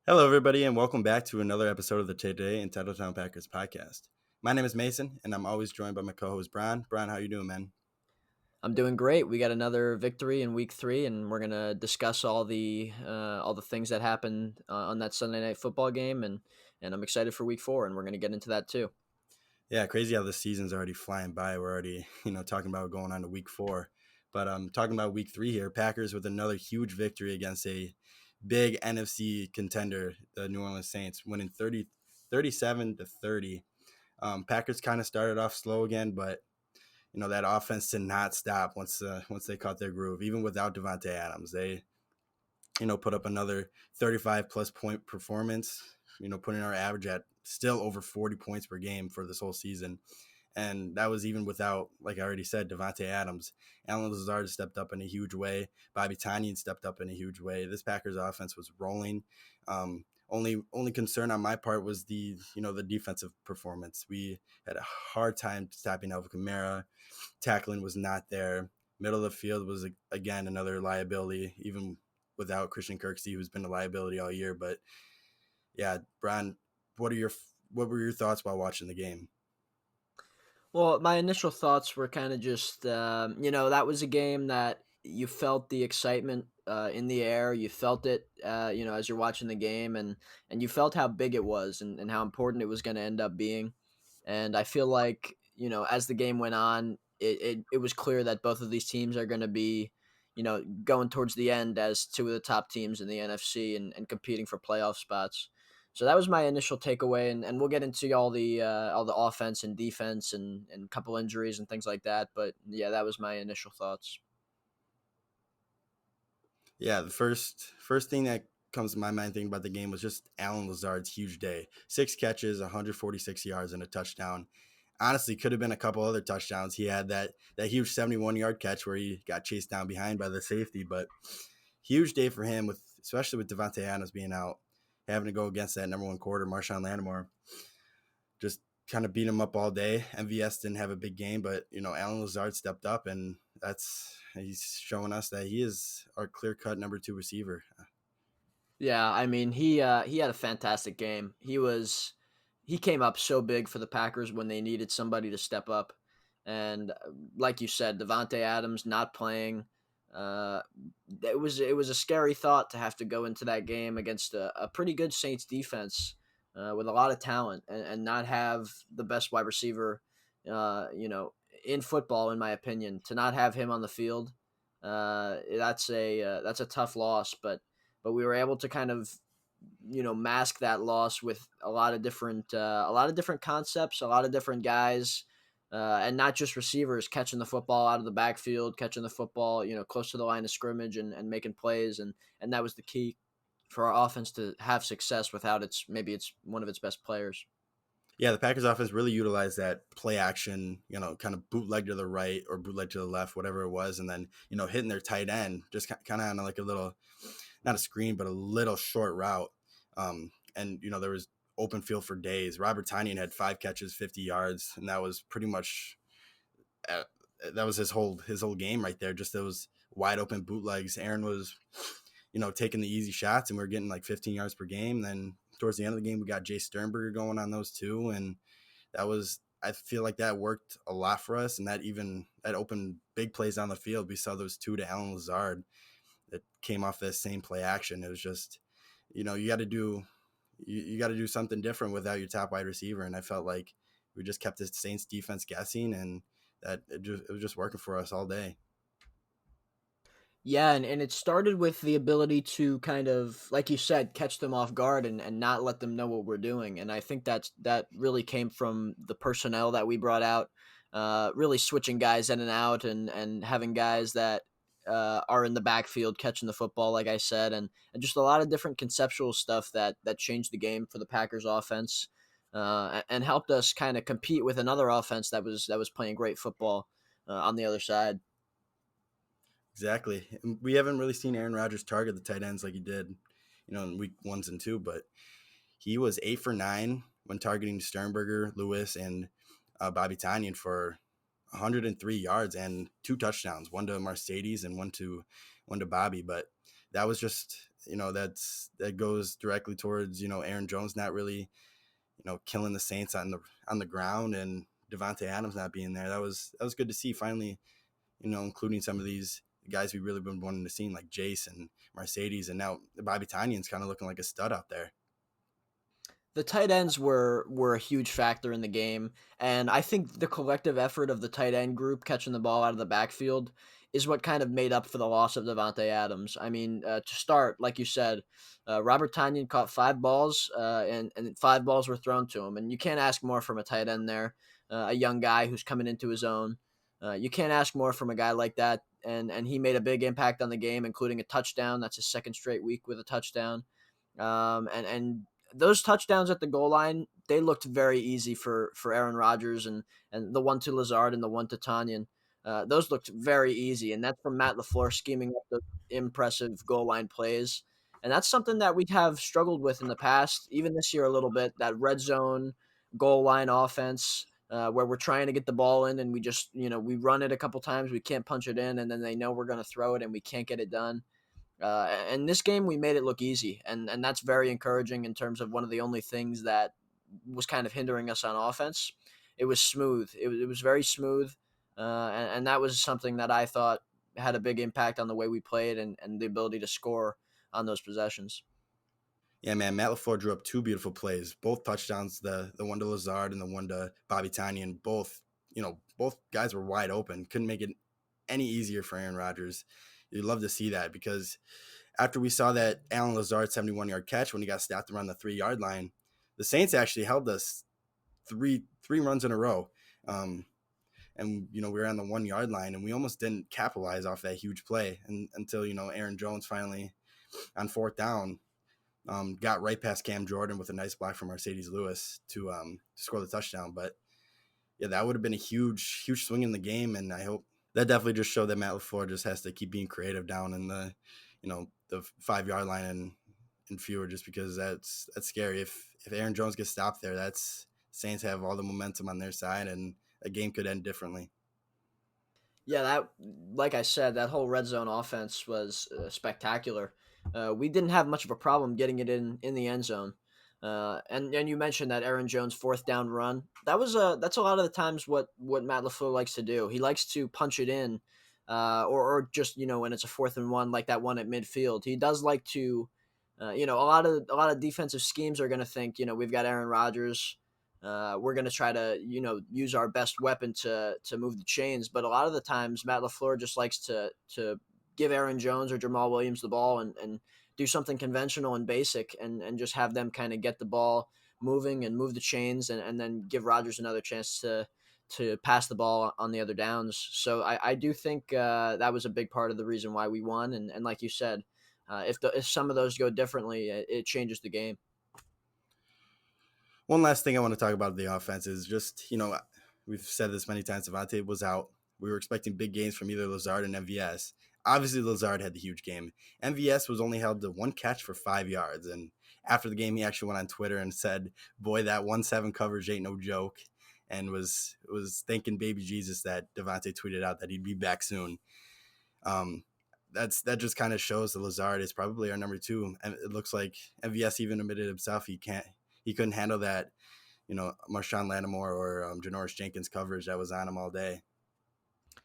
Hello, everybody, and welcome back to another episode of the Today in Titletown Packers Podcast. My name is Mason, and I'm always joined by my co-host Bron. Bron, how you doing, man? I'm doing great. We got another victory in week 3, and we're gonna discuss all the things that happened on that Sunday night football game, and I'm excited for week 4, and we're gonna get into that too. Yeah, crazy how the season's already flying by. We're already, talking about going on to week 4, but talking about week 3 here. Packers with another huge victory against a big NFC contender, the New Orleans Saints, winning 37-30. Packers kind of started off slow again, but that offense did not stop once they caught their groove. Even without Davante Adams, they put up another 35 plus point performance, putting our average at still over 40 points per game for this whole season. And that was even without, like I already said, Davante Adams. Allen Lazard stepped up in a huge way. Bobby Tonyan stepped up in a huge way. This Packers offense was rolling. Only concern on my part was the defensive performance. We had a hard time stopping Alvin Kamara. Tackling was not there. Middle of the field was, again, another liability, even without Christian Kirksey, who's been a liability all year. But yeah, Brian, what were your thoughts while watching the game? Well, my initial thoughts were kind of just, that was a game that you felt the excitement in the air. You felt it, as you're watching the game, and you felt how big it was and how important it was going to end up being. And I feel like, as the game went on, it was clear that both of these teams are going to be, going towards the end as two of the top teams in the NFC and competing for playoff spots. So that was my initial takeaway, and we'll get into all the offense and defense and a couple injuries and things like that. But yeah, that was my initial thoughts. Yeah, the first thing that comes to my mind thinking about the game was just Allen Lazard's huge day. 6 catches, 146 yards, and a touchdown. Honestly, could have been a couple other touchdowns. He had that huge 71-yard catch where he got chased down behind by the safety, but huge day for him, especially with Davante Adams being out, having to go against that number one quarter, Marshawn Lattimore. Just kind of beat him up all day. MVS didn't have a big game, but Allen Lazard stepped up, and he's showing us that he is our clear-cut number 2 receiver. Yeah, I mean he had a fantastic game. He came up so big for the Packers when they needed somebody to step up, and like you said, Devontae Adams not playing. Uh, it was a scary thought to have to go into that game against a pretty good Saints defense with a lot of talent and not have the best wide receiver, in football, in my opinion. To not have him on the field, that's a tough loss, but we were able to kind of mask that loss with a lot of different concepts, a lot of different guys, and not just receivers catching the football out of the backfield, catching the football close to the line of scrimmage and making plays, and that was the key for our offense to have success without its one of its best players. Yeah, the Packers offense really utilized that play action, kind of bootleg to the right or bootleg to the left, whatever it was, and then, hitting their tight end, just kind of on like a little, not a screen, but a little short route. And, there was open field for days. Robert Tonyan had 5 catches, 50 yards, and that was pretty much uh, that was his whole game right there. Just those wide open bootlegs. Aaron was, taking the easy shots, and we were getting like 15 yards per game. Then towards the end of the game, we got Jay Sternberger going on those two, and I feel like that worked a lot for us, and that opened big plays on the field. We saw those two to Allen Lazard that came off that same play action. It was just, you got to do you got to do something different without your top wide receiver, and I felt like we just kept the Saints defense guessing, and that it was just working for us all day. Yeah, and it started with the ability to kind of, like you said, catch them off guard and not let them know what we're doing. And I think that really came from the personnel that we brought out, really switching guys in and out and having guys that are in the backfield catching the football, like I said, and just a lot of different conceptual stuff that changed the game for the Packers offense, and helped us kind of compete with another offense that was playing great football on the other side. Exactly. And we haven't really seen Aaron Rodgers target the tight ends like he did, in week ones and two, but he was 8 for 9 when targeting Sternberger, Lewis, and Bobby Tonyan for 103 yards and 2 touchdowns, one to Mercedes and one to Bobby. But that was just, that goes directly towards, Aaron Jones not really, killing the Saints on the ground, and Devontae Adams not being there. That was good to see finally, including some of these guys we really been wanting to see, like Jace and Mercedes, and now Bobby Tanyan's kind of looking like a stud out there. The tight ends were a huge factor in the game, and I think the collective effort of the tight end group catching the ball out of the backfield is what kind of made up for the loss of Devontae Adams. I mean, to start, like you said, Robert Tonyan caught 5 balls, and 5 balls were thrown to him, and you can't ask more from a tight end there, a young guy who's coming into his own. You can't ask more from a guy like that, and he made a big impact on the game, including a touchdown. That's his second straight week with a touchdown. And those touchdowns at the goal line, they looked very easy for Aaron Rodgers, and the one to Lazard and the one to Tanyan. Those looked very easy, and that's from Matt LaFleur scheming up those impressive goal line plays. And that's something that we have struggled with in the past, even this year a little bit, that red zone goal line offense, where we're trying to get the ball in and we just, we run it a couple times, we can't punch it in, and then they know we're going to throw it and we can't get it done. And this game, we made it look easy, and that's very encouraging in terms of one of the only things that was kind of hindering us on offense. It was smooth. It was very smooth, and that was something that I thought had a big impact on the way we played and the ability to score on those possessions. Yeah, man, Matt LaFleur drew up 2 beautiful plays, both touchdowns, the one to Lazard and the one to Bobby Tanyan. Both guys were wide open. Couldn't make it any easier for Aaron Rodgers. You'd love to see that, because after we saw that Allen Lazard 71-yard catch when he got snapped around the 3-yard line, the Saints actually held us three runs in a row. And we were on the 1-yard line, and we almost didn't capitalize off that huge play until Aaron Jones finally on 4th down got right past Cam Jordan with a nice block from Mercedes Lewis to score the touchdown. But yeah, that would have been a huge swing in the game, and I hope that definitely just showed that Matt LaFleur just has to keep being creative down in the 5-yard line and fewer, just because that's scary. If Aaron Jones gets stopped there, that's Saints have all the momentum on their side, and a game could end differently. Yeah, that, like I said, that whole red zone offense was spectacular. We didn't have much of a problem getting it in the end zone. And you mentioned that Aaron Jones 4th down run. That's a lot of the times what Matt LaFleur likes to do. He likes to punch it in, or just when it's a 4th and 1, like that one at midfield. He does like to, a lot of defensive schemes are going to think, we've got Aaron Rodgers. We're going to try to, use our best weapon to move the chains. But a lot of the times, Matt LaFleur just likes to give Aaron Jones or Jamal Williams the ball and do something conventional and basic, and just have them kind of get the ball moving and move the chains, and then give Rodgers another chance to pass the ball on the other downs. So I do think that was a big part of the reason why we won. And like you said, if some of those go differently, it changes the game. One last thing I want to talk about the offense is just, we've said this many times, Devontae was out. We were expecting big games from either Lazard and MVS. Obviously, Lazard had the huge game. MVS was only held to 1 catch for 5 yards. And after the game, he actually went on Twitter and said, boy, that 1-7 coverage ain't no joke. And was thanking baby Jesus that Devontae tweeted out that he'd be back soon. That just kind of shows that Lazard is probably our number 2. And it looks like MVS even admitted himself he couldn't handle that, Marshawn Lattimore or Janoris Jenkins coverage that was on him all day.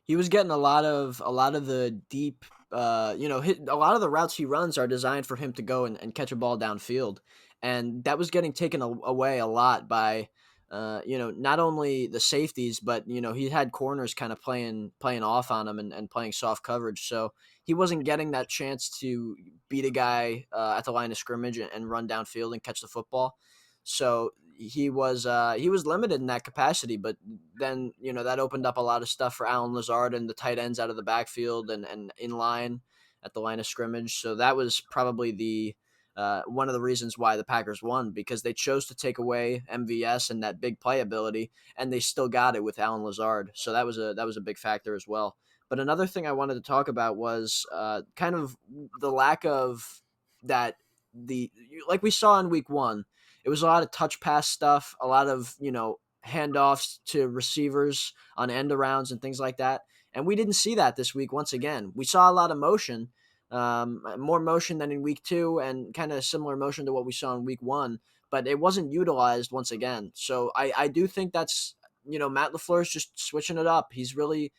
He was getting a lot of the deep, a lot of the routes he runs are designed for him to go and catch a ball downfield. And that was getting taken away a lot by, not only the safeties, but, he had corners kind of playing off on him and playing soft coverage. So he wasn't getting that chance to beat a guy at the line of scrimmage and run downfield and catch the football. So he was limited in that capacity, but then, that opened up a lot of stuff for Allen Lazard and the tight ends out of the backfield and in line at the line of scrimmage. So that was probably the one of the reasons why the Packers won, because they chose to take away MVS and that big playability, and they still got it with Allen Lazard. So that was a big factor as well. But another thing I wanted to talk about was kind of the lack of that, like we saw in week 1. It was a lot of touch pass stuff, a lot of, handoffs to receivers on end arounds and things like that. And we didn't see that this week once again. We saw a lot of motion, more motion than in week 2 and kind of similar motion to what we saw in week 1, but it wasn't utilized once again. So I do think that's, Matt LaFleur is just switching it up. He's really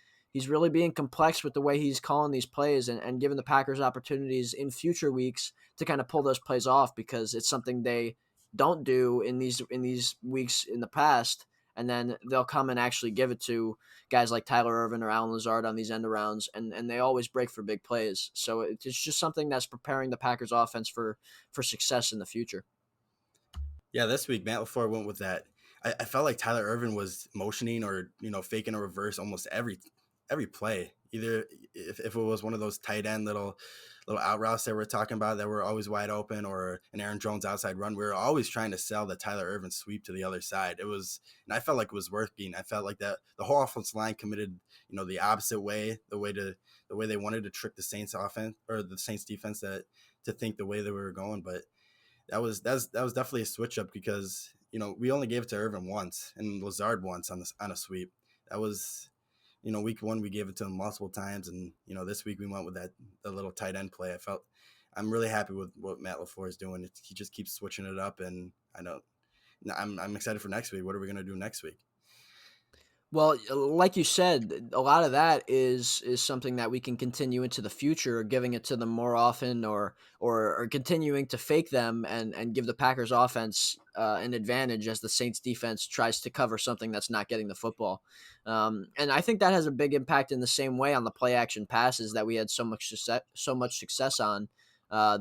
being complex with the way he's calling these plays and giving the Packers opportunities in future weeks to kind of pull those plays off, because it's something they don't do in these weeks in the past. And then they'll come and actually give it to guys like Tyler Ervin or Alan Lazard on these end arounds, and they always break for big plays. So it's just something that's preparing the Packers offense for success in the future. Yeah, this week Matt LaFleur went with that. I felt like Tyler Ervin was motioning or faking a reverse almost every play. Either if it was one of those tight end little out routes that we're talking about that were always wide open, or an Aaron Jones outside run, we were always trying to sell the Tyler Ervin sweep to the other side. It was, and I felt like it was working. I felt like that the whole offensive line committed, the opposite way, the way they wanted to trick the Saints offense or the Saints defense to think the way that we were going. But that was definitely a switch up, because we only gave it to Ervin once and Lazard once on a sweep. That was, week 1 we gave it to him multiple times, and this week we went with the little tight end play. I'm really happy with what Matt LaFleur is doing. He just keeps switching it up, and I'm excited for next week. What are we gonna do next week? Well, like you said, a lot of that is something that we can continue into the future, giving it to them more often, or continuing to fake them and give the Packers offense an advantage as the Saints defense tries to cover something that's not getting the football. And I think that has a big impact in the same way on the play action passes that we had so much success on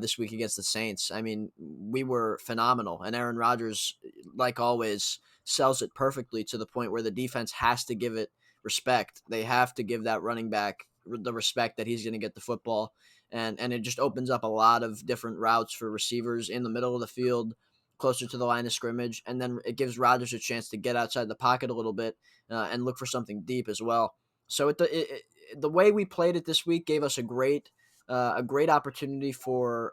this week against the Saints. I mean, we were phenomenal, and Aaron Rodgers, like always, sells it perfectly to the point where the defense has to give it respect. They have to give that running back the respect that he's going to get the football. And it just opens up a lot of different routes for receivers in the middle of the field, closer to the line of scrimmage. And then it gives Rodgers a chance to get outside the pocket a little bit and look for something deep as well. So the way we played it this week gave us a great opportunity for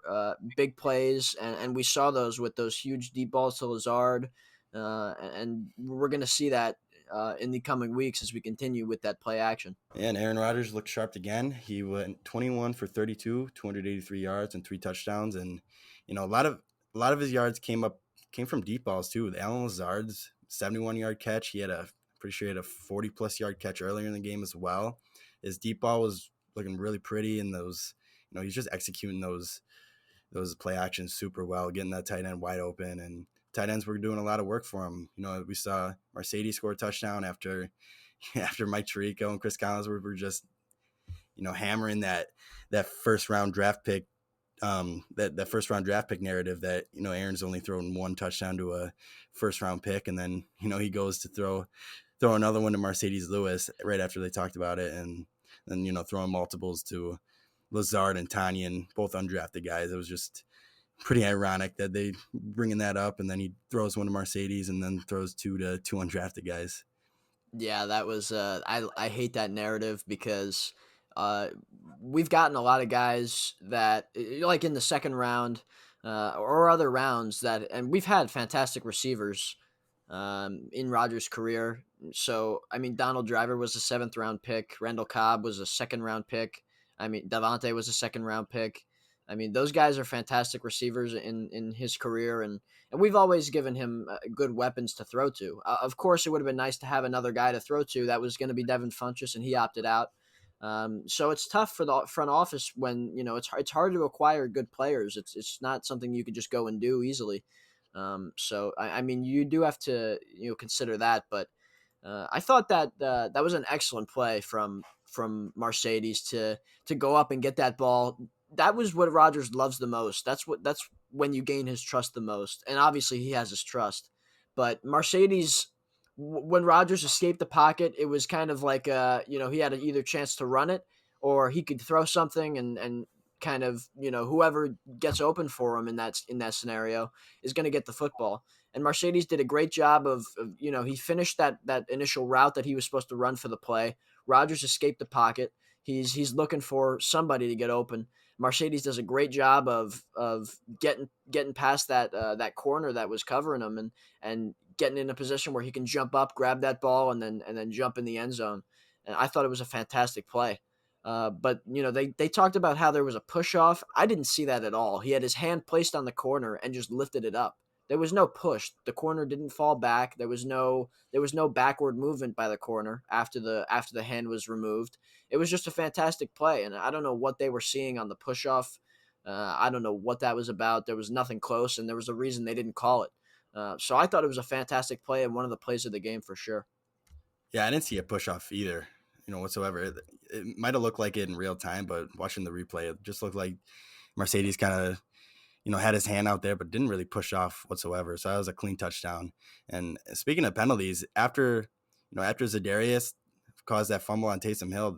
big plays, and we saw those with those huge deep balls to Lazard. And we're going to see that in the coming weeks as we continue with that play action. And Aaron Rodgers looked sharp again. He went 21 for 32, 283 yards and 3 touchdowns. And a lot of his yards came from deep balls too. With Alan Lazard's 71-yard catch, he had a 40+ yard catch earlier in the game as well. His deep ball was looking really pretty, and those, he's just executing those play actions super well, getting that tight end wide open, and tight ends were doing a lot of work for him. We saw Mercedes score a touchdown after Mike Tirico and Chris Collins were just, hammering that first round draft pick, that first round draft pick narrative that, Aaron's only thrown one touchdown to a first round pick. And then, he goes to throw another one to Mercedes Lewis right after they talked about it. And then, throwing multiples to Lazard and Tanyan, both undrafted guys. It was just pretty ironic that they bringing that up, and then he throws one to Mercedes and then throws two to 2 undrafted guys. Yeah, that was I hate that narrative, because we've gotten a lot of guys that, like in the second round or other rounds, that, and we've had fantastic receivers in Rodgers' career. So I mean, Donald Driver was a 7th round pick. Randall Cobb was a 2nd round pick. I mean, Davante was a 2nd round pick. I mean, those guys are fantastic receivers in his career, and we've always given him good weapons to throw to. Of course, it would have been nice to have another guy to throw to. That was going to be Devin Funchess, and he opted out. So it's tough for the front office when, it's hard to acquire good players. It's not something you could just go and do easily. So I mean, you do have to consider that, but I thought that that was an excellent play from Mercedes to go up and get that ball. That was what Rodgers loves the most. That's when you gain his trust the most. And obviously he has his trust. But Mercedes, when Rodgers escaped the pocket, it was kind of like he had either chance to run it, or he could throw something and kind of, whoever gets open for him in that scenario is going to get the football. And Mercedes did a great job of he finished that initial route that he was supposed to run for the play. Rodgers escaped the pocket. He's looking for somebody to get open. Mercedes does a great job of getting past that corner that was covering him, and getting in a position where he can jump up, grab that ball, and then jump in the end zone. And I thought it was a fantastic play. But they talked about how there was a push off. I didn't see that at all. He had his hand placed on the corner and just lifted it up. There was no push. The corner didn't fall back. There was no backward movement by the corner after the hand was removed. It was just a fantastic play, and I don't know what they were seeing on the push off. I don't know what that was about. There was nothing close, and there was a reason they didn't call it. So I thought it was a fantastic play and one of the plays of the game for sure. Yeah, I didn't see a push off either, whatsoever. It might have looked like it in real time, but watching the replay, it just looked like Mercedes kind of, had his hand out there, but didn't really push off whatsoever. So that was a clean touchdown. And speaking of penalties, after Za'Darius caused that fumble on Taysom Hill,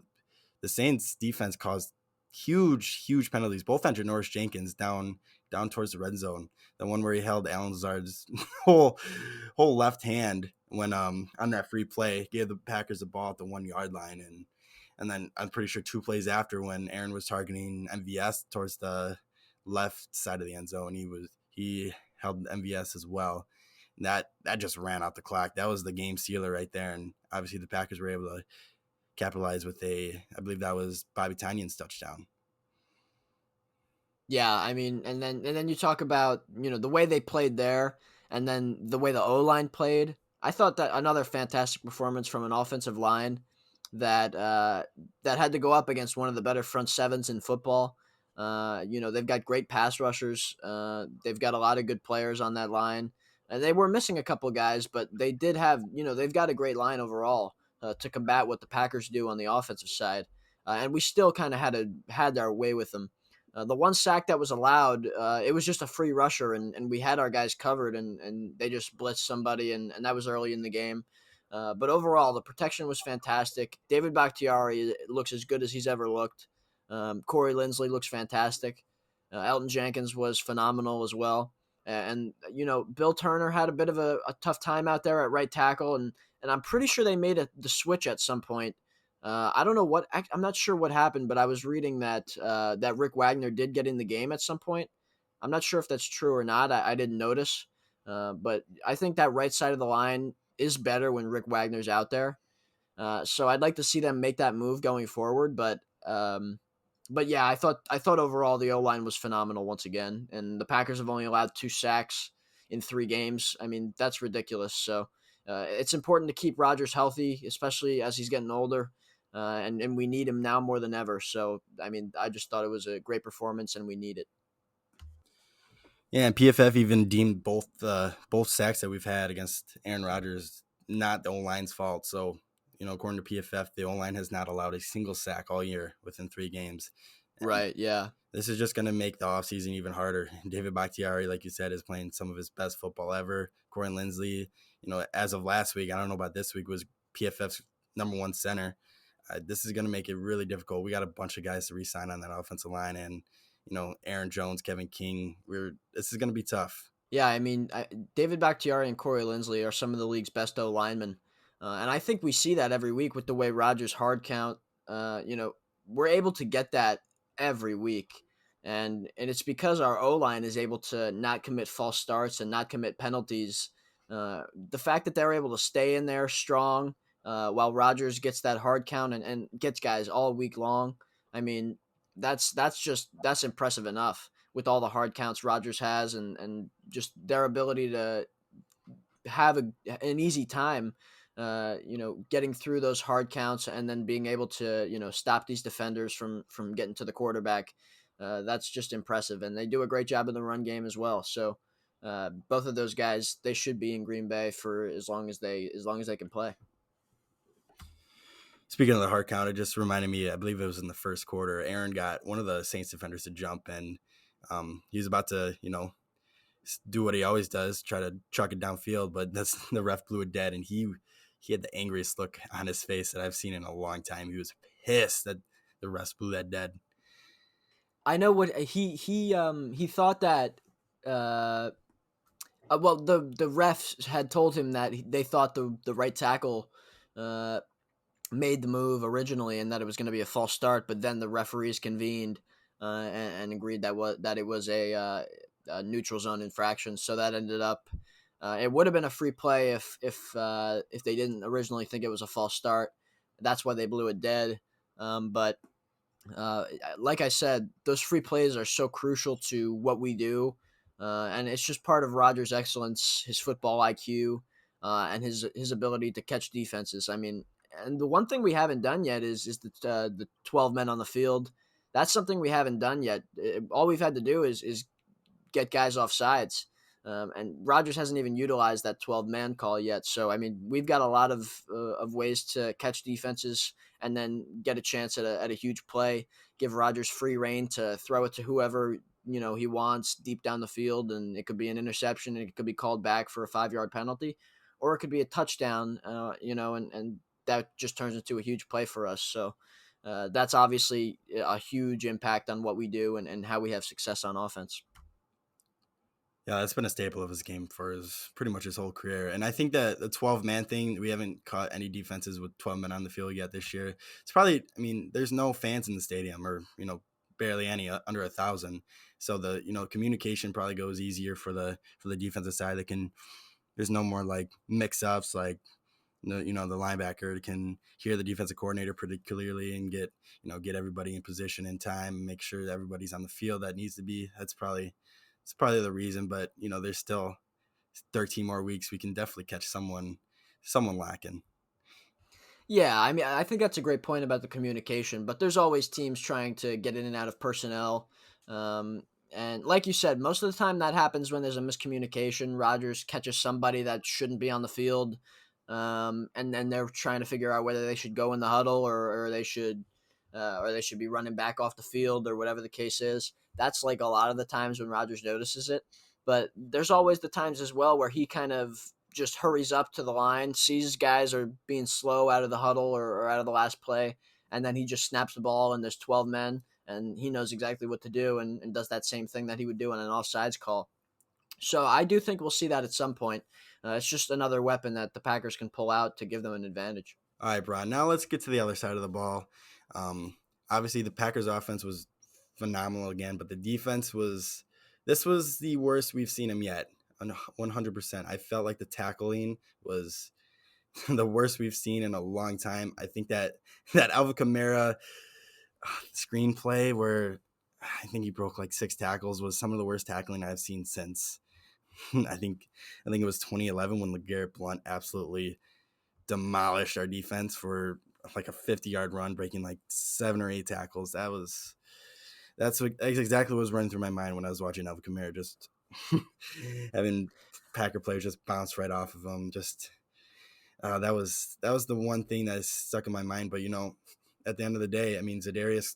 the Saints defense caused huge penalties, both on Janoris Jenkins down towards the red zone. The one where he held Alan Lazard's whole left hand when on that free play, gave the Packers the ball at the 1 yard line, and then I'm pretty sure 2 plays after, when Aaron was targeting MVS towards the left side of the end zone, he held MVS as well. And that just ran out the clock. That was the game sealer right there, and obviously the Packers were able to capitalize with I believe that was Bobby Tanyan's touchdown. Yeah, I mean, and then you talk about the way they played there, and then the way the O line played. I thought that another fantastic performance from an offensive line that had to go up against one of the better front sevens in football. They've got great pass rushers. They've got a lot of good players on that line. And they were missing a couple guys, but they did have they've got a great line overall to combat what the Packers do on the offensive side. And we still kind of had our way with them. The one sack that was allowed, it was just a free rusher, and we had our guys covered, and they just blitzed somebody, and that was early in the game. But overall, the protection was fantastic. David Bakhtiari looks as good as he's ever looked. Corey Linsley looks fantastic. Elton Jenkins was phenomenal as well. And Bill Turner had a bit of a tough time out there at right tackle, and I'm pretty sure they made the switch at some point. I don't know I'm not sure what happened, but I was reading that Rick Wagner did get in the game at some point. I'm not sure if that's true or not. I didn't notice, but I think that right side of the line is better when Rick Wagner's out there. So I'd like to see them make that move going forward. But yeah, I thought overall the O line was phenomenal once again, and the Packers have only allowed 2 sacks in 3 games. I mean, that's ridiculous. So it's important to keep Rodgers healthy, especially as he's getting older. And we need him now more than ever. So, I mean, I just thought it was a great performance, and we need it. Yeah, and PFF even deemed both sacks that we've had against Aaron Rodgers not the O-line's fault. So, according to PFF, the O-line has not allowed a single sack all year within 3 games. And right, yeah. This is just going to make the offseason even harder. David Bakhtiari, like you said, is playing some of his best football ever. Corey Linsley, as of last week, I don't know about this week, was PFF's number 1 center. This is going to make it really difficult. We got a bunch of guys to re-sign on that offensive line, and Aaron Jones, Kevin King. This is going to be tough. Yeah, I mean, David Bakhtiari and Corey Linsley are some of the league's best O linemen, and I think we see that every week with the way Rodgers hard count. We're able to get that every week, and it's because our O line is able to not commit false starts and not commit penalties. The fact that they're able to stay in there strong while Rodgers gets that hard count and gets guys all week long. I mean, that's impressive enough with all the hard counts Rodgers has and just their ability to have an easy time, getting through those hard counts and then being able to, stop these defenders from getting to the quarterback. That's just impressive. And they do a great job in the run game as well. So both of those guys, they should be in Green Bay for as long as they can play. Speaking of the hard count, it just reminded me, I believe it was in the first quarter, Aaron got one of the Saints defenders to jump, and he was about to, do what he always does, try to chuck it downfield, but the ref blew it dead, and he had the angriest look on his face that I've seen in a long time. He was pissed that the refs blew that dead. I know what he thought that well, the refs had told him that they thought the right tackle made the move originally and that it was going to be a false start, but then the referees convened and agreed that it was a neutral zone infraction. So that ended up it would have been a free play if they didn't originally think it was a false start. That's why they blew it dead. But Uh, like I said, those free plays are so crucial to what we do, and it's just part of Rodgers' excellence, his football IQ, and his ability to catch defenses. I mean, and the one thing we haven't done yet is the 12 men on the field. That's something we haven't done yet. All we've had to do is get guys off sides. And Rodgers hasn't even utilized that 12-man call yet. So, I mean, we've got a lot of ways to catch defenses and then get a chance at a huge play, give Rodgers free reign to throw it to whoever, he wants deep down the field. And it could be an interception, and it could be called back for a 5-yard penalty, or it could be a touchdown, and that just turns into a huge play for us. So, that's obviously a huge impact on what we do and how we have success on offense. Yeah, that's been a staple of his game for his pretty much his whole career. And I think that the 12-man thing, we haven't caught any defenses with 12 men on the field yet this year. It's probably, I mean, there's no fans in the stadium, or, barely any, under 1,000. So the, communication probably goes easier for the defensive side. There's no more like mix ups, like, the linebacker can hear the defensive coordinator pretty clearly and get everybody in position in time and make sure that everybody's on the field that needs to be. It's probably the reason, but there's still 13 more weeks. We can definitely catch someone lacking. Yeah, I mean, I think that's a great point about the communication, but there's always teams trying to get in and out of personnel. And like you said, most of the time that happens when there's a miscommunication. Rodgers catches somebody that shouldn't be on the field, and then they're trying to figure out whether they should go in the huddle or they should be running back off the field or whatever the case is. That's like a lot of the times when Rodgers notices it. But there's always the times as well where he kind of just hurries up to the line, sees guys are being slow out of the huddle or out of the last play, and then he just snaps the ball and there's 12 men and he knows exactly what to do and does that same thing that he would do on an offsides call. So I do think we'll see that at some point. It's just another weapon that the Packers can pull out to give them an advantage. All right, Bron. Now let's get to the other side of the ball. Obviously, the Packers' offense was phenomenal again, but the defense this was the worst we've seen him yet. 100%. I felt like the tackling was the worst we've seen in a long time. I think that Alvin Kamara screenplay where I think he broke like 6 tackles was some of the worst tackling I've seen since I think it was 2011 when LeGarrette Blount absolutely demolished our defense for like a 50-yard run, breaking like 7 or 8 tackles. That's exactly what was running through my mind when I was watching Alvin Kamara, just having Packer players just bounce right off of him. Just that was the one thing that stuck in my mind. But at the end of the day, I mean, Za'Darius,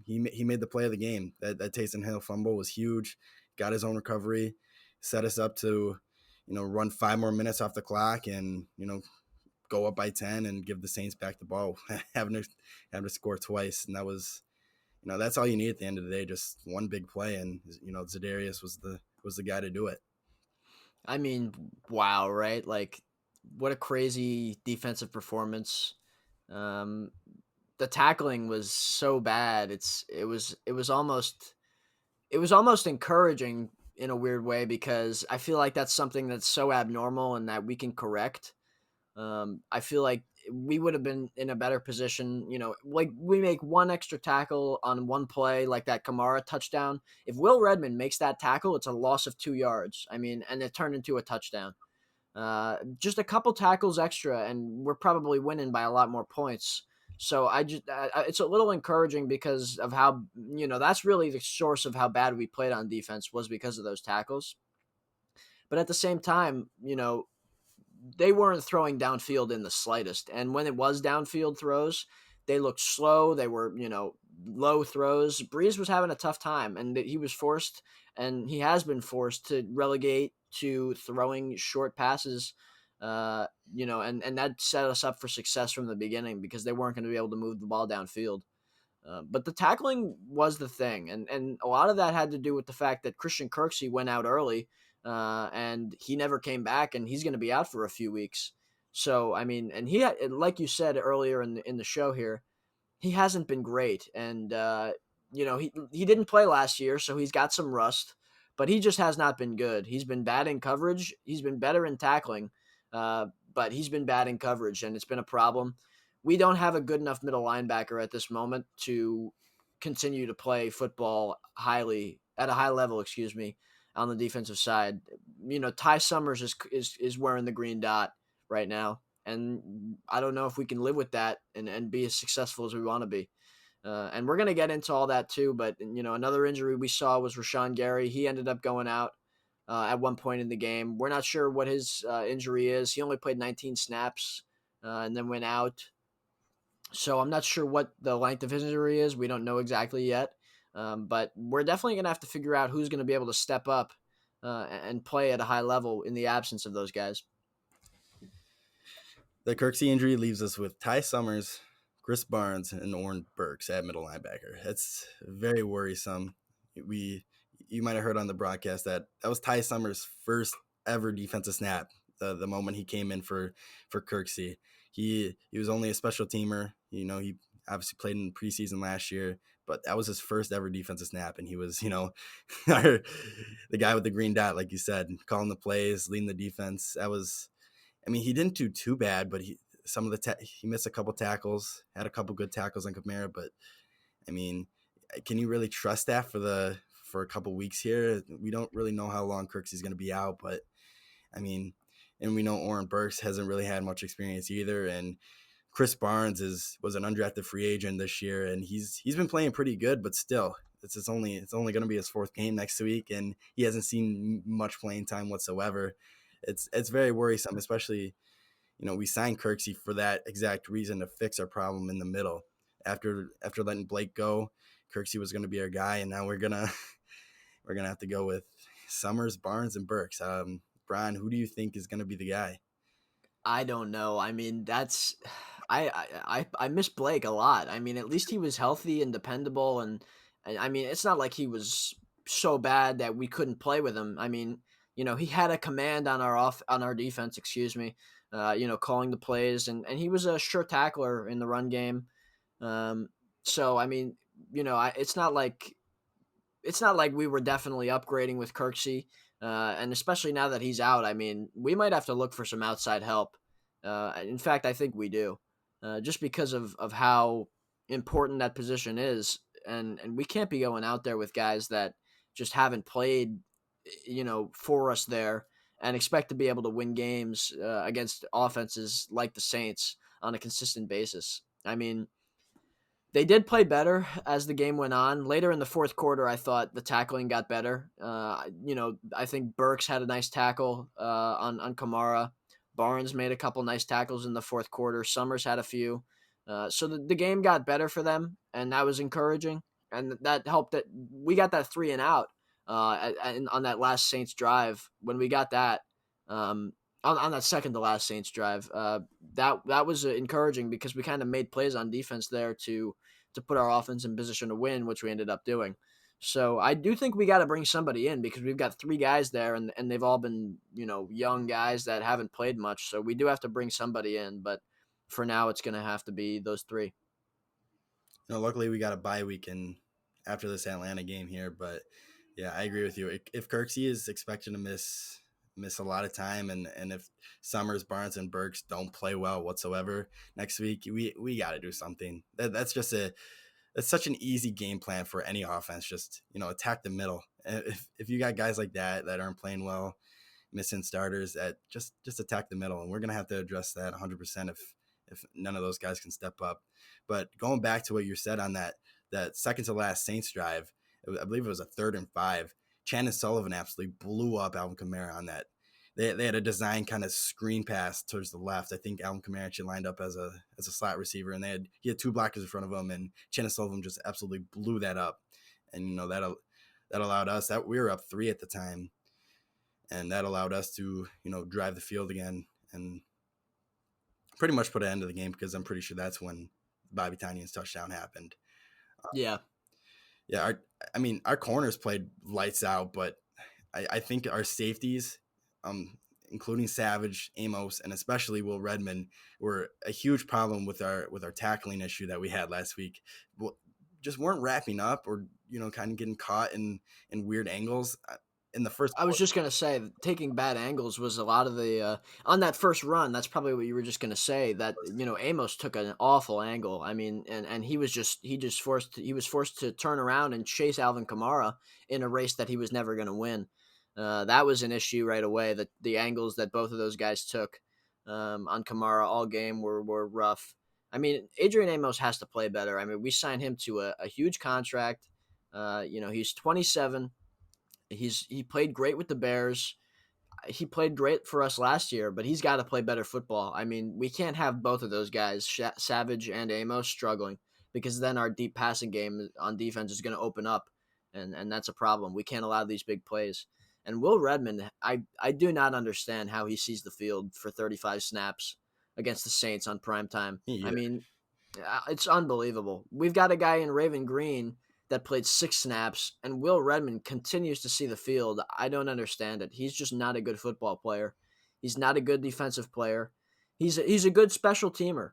he made the play of the game. That Taysom Hill fumble was huge. Got his own recovery, set us up to run 5 more minutes off the clock and go up by 10 and give the Saints back the ball, having to score twice. And that was, that's all you need at the end of the day, just one big play. And, Za'Darius was the guy to do it. I mean, wow, right? Like, what a crazy defensive performance. The tackling was so bad. It was almost encouraging in a weird way, because I feel like that's something that's so abnormal and that we can correct. I feel like we would have been in a better position, like we make one extra tackle on one play, like that Kamara touchdown. If Will Redmond makes that tackle, it's a loss of 2 yards. I mean, and it turned into a touchdown. Just a couple tackles extra, and we're probably winning by a lot more points. So it's a little encouraging because of how, that's really the source of how bad we played on defense, was because of those tackles. But at the same time, they weren't throwing downfield in the slightest. And when it was downfield throws, they looked slow. They were, low throws. Breeze was having a tough time, and he was forced, and he has been forced to relegate to throwing short passes, and that set us up for success from the beginning, because they weren't going to be able to move the ball downfield. But the tackling was the thing, and a lot of that had to do with the fact that Christian Kirksey went out early, and he never came back, and he's going to be out for a few weeks. So, I mean, and he had, like you said earlier in the show here, he hasn't been great, and he didn't play last year, so he's got some rust, but he just has not been good. He's been bad in coverage. He's been better in tackling, but he's been bad in coverage, and it's been a problem. we don't have a good enough middle linebacker at this moment to continue to play football at a high level, excuse me, on the defensive side. Ty Summers is wearing the green dot right now, and I don't know if we can live with that and be as successful as we want to be. And we're going to get into all that too. But, another injury we saw was Rashawn Gary. He ended up going out at one point in the game. We're not sure what his injury is. He only played 19 snaps and then went out. So I'm not sure what the length of his injury is. We don't know exactly yet. But we're definitely going to have to figure out who's going to be able to step up and play at a high level in the absence of those guys. The Kirksey injury leaves us with Ty Summers, Chris Barnes, and Oren Burks at middle linebacker. That's very worrisome. You might have heard on the broadcast that was Ty Summers' first ever defensive snap. The moment he came in for Kirksey, he was only a special teamer. He obviously played in preseason last year, but that was his first ever defensive snap, and he was the guy with the green dot, like you said, calling the plays, leading the defense. He didn't do too bad, but he missed a couple tackles, had a couple good tackles on Kamara, but can you really trust that for a couple weeks here? We don't really know how long Kirksey's going to be out, but and we know Oren Burks hasn't really had much experience either, and Chris Barnes was an undrafted free agent this year, and he's been playing pretty good, but still, it's only going to be his fourth game next week, and he hasn't seen much playing time whatsoever. It's very worrisome, especially we signed Kirksey for that exact reason, to fix our problem in the middle. After letting Blake go, Kirksey was going to be our guy, and now we're gonna have to go with Summers, Barnes, and Burks. Bron, who do you think is going to be the guy? I don't know. That's I miss Blake a lot. At least he was healthy and dependable, and it's not like he was so bad that we couldn't play with him. He had a command on our defense, excuse me. Calling the plays, and he was a sure tackler in the run game. So it's not like we were definitely upgrading with Kirksey. And especially now that he's out, we might have to look for some outside help. In fact, I think we do, just because of how important that position is. And we can't be going out there with guys that just haven't played, for us there, and expect to be able to win games against offenses like the Saints on a consistent basis. They did play better as the game went on. Later in the fourth quarter, I thought the tackling got better. I think Burks had a nice tackle on Kamara. Barnes made a couple nice tackles in the fourth quarter. Summers had a few. So the game got better for them, and that was encouraging. And that helped that we got that 3 and out on that last Saints drive. When we got that, on that second to last Saints drive, that was encouraging, because we kind of made plays on defense there to put our offense in position to win, which we ended up doing. So I do think we got to bring somebody in, because we've got 3 guys there, and they've all been young guys that haven't played much. So we do have to bring somebody in, but for now it's going to have to be those 3. Luckily we got a bye week after this Atlanta game here, but yeah, I agree with you. If Kirksey is expected to miss a lot of time, and if Summers, Barnes, and Burks don't play well whatsoever next week, we got to do something. That's such an easy game plan for any offense. Just attack the middle. If you got guys like that aren't playing well, missing starters, that just attack the middle, and we're gonna have to address that 100% if none of those guys can step up. But going back to what you said on that second to last Saints drive, I believe it was a 3rd and 5. Chandon Sullivan absolutely blew up Alvin Kamara on that. They had a design kind of screen pass towards the left. I think Alvin Kamara actually lined up as a slot receiver, and he had 2 blockers in front of him, and Chandon Sullivan just absolutely blew that up. And that allowed us, that we were up 3 at the time, and that allowed us to drive the field again and pretty much put an end to the game, because I'm pretty sure that's when Bobby Tonyan's touchdown happened. Yeah. Yeah, our corners played lights out, but I think our safeties, including Savage, Amos, and especially Will Redmond, were a huge problem with our tackling issue that we had last week. Just weren't wrapping up, or kind of getting caught in weird angles. in the first I was quarter. just gonna say taking bad angles was a lot of the on that first run. That's probably what you were just gonna say. That Amos took an awful angle. I mean, and he was forced to turn around and chase Alvin Kamara in a race that he was never gonna win. That was an issue right away. That the angles that both of those guys took on Kamara all game were rough. I mean, Adrian Amos has to play better. I mean, we signed him to a huge contract. He's 27. He played great with the Bears. He played great for us last year, but he's got to play better football. I mean, we can't have both of those guys, Savage and Amos, struggling, because then our deep passing game on defense is going to open up, and that's a problem. We can't allow these big plays. And Will Redmond, I do not understand how he sees the field for 35 snaps against the Saints on prime time. I Yeah. mean, it's unbelievable. We've got a guy in Raven Green that played 6 snaps, and Will Redmond continues to see the field. I don't understand it. He's just not a good football player. He's not a good defensive player. He's a good special teamer,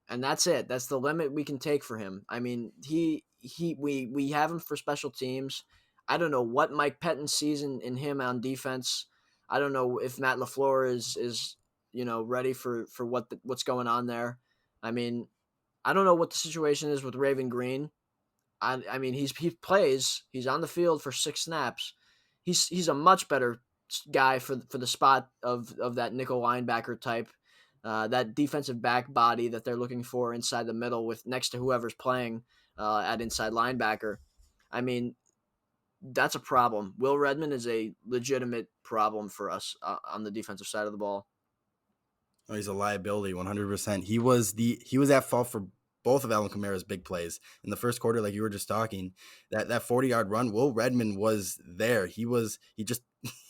and that's it. That's the limit we can take for him. I mean, we have him for special teams. I don't know what Mike Pettin sees in him on defense. I don't know if Matt LaFleur is ready for what's going on there. I mean, I don't know what the situation is with Raven Green. I mean, he plays. He's on the field for 6 snaps. He's a much better guy for the spot of that nickel linebacker type, that defensive back body that they're looking for inside the middle with next to whoever's playing at inside linebacker. I mean, that's a problem. Will Redmond is a legitimate problem for us on the defensive side of the ball. Oh, he's a liability, 100%. He was at fault for both of Alvin Kamara's big plays in the first quarter, like you were just talking. That 40-yard run, Will Redmond was there. He just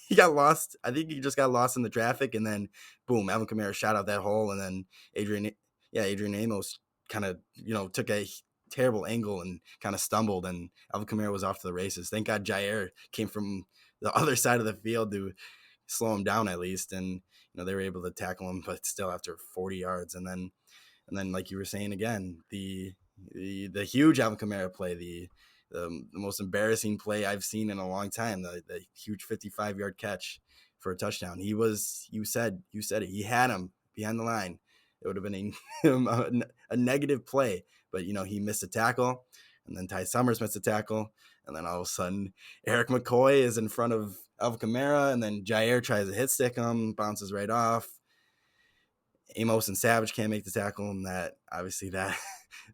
he got lost. I think he just got lost in the traffic, and then boom, Alvin Kamara shot out that hole, and then Adrian Amos kind of took a terrible angle and kind of stumbled, and Alvin Kamara was off to the races. Thank God Jair came from the other side of the field to slow him down at least, and they were able to tackle him, but still after 40 yards, and then like you were saying again, the huge Alvin Kamara play, the most embarrassing play I've seen in a long time, the huge 55-yard catch for a touchdown. You said it. He had him behind the line. It would have been a negative play, but he missed a tackle, and then Ty Summers missed a tackle, and then all of a sudden Eric McCoy is in front of Alvin Kamara, and then Jair tries to hit stick him, bounces right off. Amos and Savage can't make the tackle, and that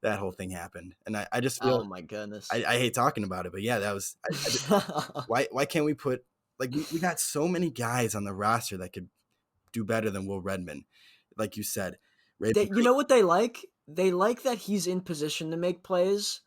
whole thing happened. And I just feel, Oh my goodness. I hate talking about it, but yeah, that was why can't we put, like, we got so many guys on the roster that could do better than Will Redmond, like you said. You know what they like? They like that he's in position to make plays,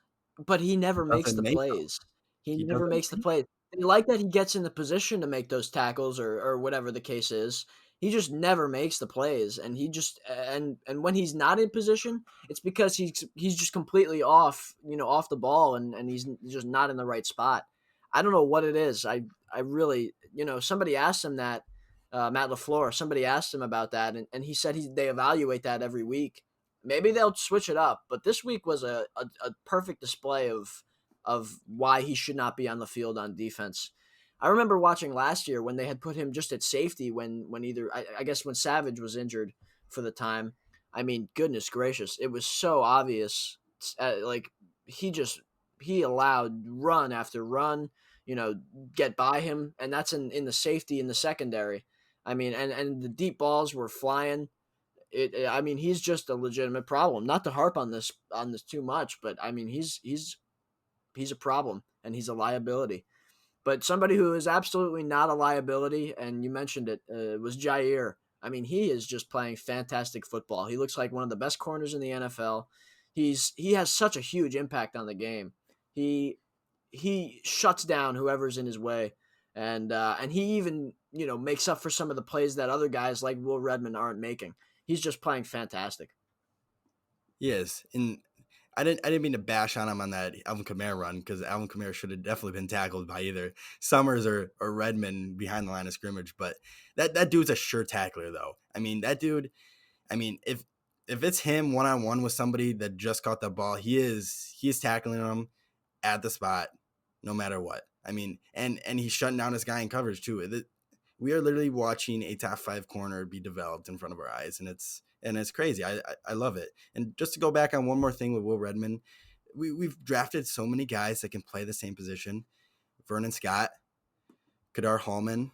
but he never makes Doesn't the make them. plays. He He never doesn't makes the make plays. They like that he gets in the position to make those tackles or whatever the case is. He just never makes the plays, and he just and when he's not in position, it's because he's just completely off the ball, and he's just not in the right spot. I don't know what it is. I really somebody asked him that, Matt LaFleur. Somebody asked him about that, and he said they evaluate that every week. Maybe they'll switch it up, but this week was a perfect display of why he should not be on the field on defense. I remember watching last year when they had put him just at safety when either I guess when Savage was injured for the time. I mean, goodness gracious, it was so obvious. Like he allowed run after run, get by him, and that's in the safety in the secondary. I mean, and the deep balls were flying. I mean, he's just a legitimate problem. Not to harp on this too much, but I mean, he's a problem and he's a liability. But somebody who is absolutely not a liability, and you mentioned it, was Jair. I mean, he is just playing fantastic football. He looks like one of the best corners in the NFL. He has such a huge impact on the game. He shuts down whoever's in his way, and he even makes up for some of the plays that other guys like Will Redmond aren't making. He's just playing fantastic. Yes, and I didn't mean to bash on him on that Alvin Kamara run, because Alvin Kamara should have definitely been tackled by either Summers or Redmond behind the line of scrimmage. But that dude's a sure tackler, though. I mean, that dude. I mean, if it's him one-on-one with somebody that just caught the ball, he is tackling him at the spot, no matter what. I mean, and he's shutting down his guy in coverage too. We are literally watching a top 5 corner be developed in front of our eyes, and it's crazy. I love it. And just to go back on one more thing with Will Redmond, we've drafted so many guys that can play the same position. Vernon Scott, Kadar Hallman,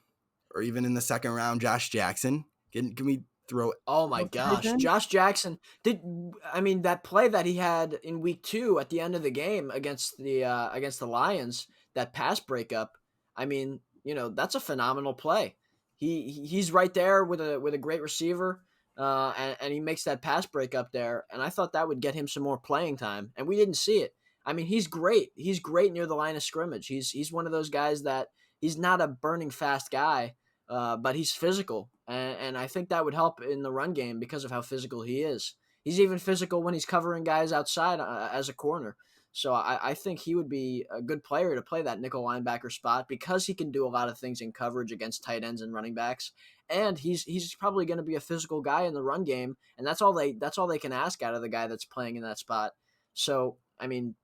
or even in the second round, Josh Jackson. Can we throw Oh my those guys gosh, in? Josh Jackson that play that he had in week 2 at the end of the game against the Lions, that pass breakup. I mean, that's a phenomenal play. He's right there with a great receiver, and he makes that pass breakup there. And I thought that would get him some more playing time, and we didn't see it. I mean, he's great. He's great near the line of scrimmage. He's one of those guys that he's not a burning fast guy, but he's physical, and I think that would help in the run game because of how physical he is. He's even physical when he's covering guys outside as a corner. So I think he would be a good player to play that nickel linebacker spot because he can do a lot of things in coverage against tight ends and running backs, and he's probably going to be a physical guy in the run game, and that's all they can ask out of the guy that's playing in that spot. So I mean,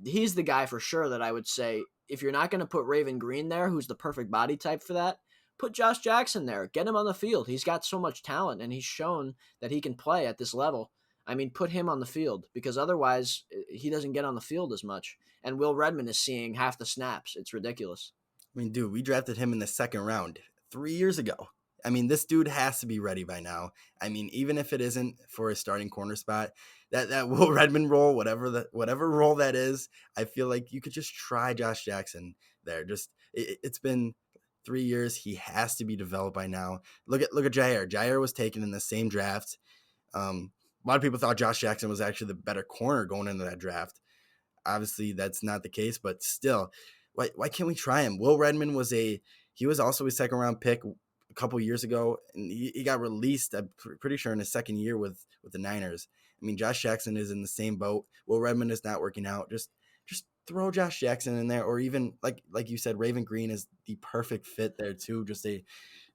he's the guy for sure that I would say if you're not going to put Raven Green there, who's the perfect body type for that, put Josh Jackson there. Get him on the field. He's got so much talent, and he's shown that he can play at this level. I mean, put him on the field because otherwise he doesn't get on the field as much. And Will Redmond is seeing half the snaps. It's ridiculous. I mean, dude, we drafted him in the second round 3 years ago. I mean, this dude has to be ready by now. I mean, even if it isn't for a starting corner spot, that Will Redmond role, whatever role that is, I feel like you could just try Josh Jackson there. Just it's been 3 years. He has to be developed by now. Look at Jair. Jair was taken in the same draft. A lot of people thought Josh Jackson was actually the better corner going into that draft. Obviously, that's not the case, but still, why can't we try him? Will Redmond he was also a second round pick a couple years ago, and he got released, I'm pretty sure, in his second year with the Niners. I mean, Josh Jackson is in the same boat. Will Redmond is not working out. Just throw Josh Jackson in there, or even like you said, Raven Green is the perfect fit there too. Just a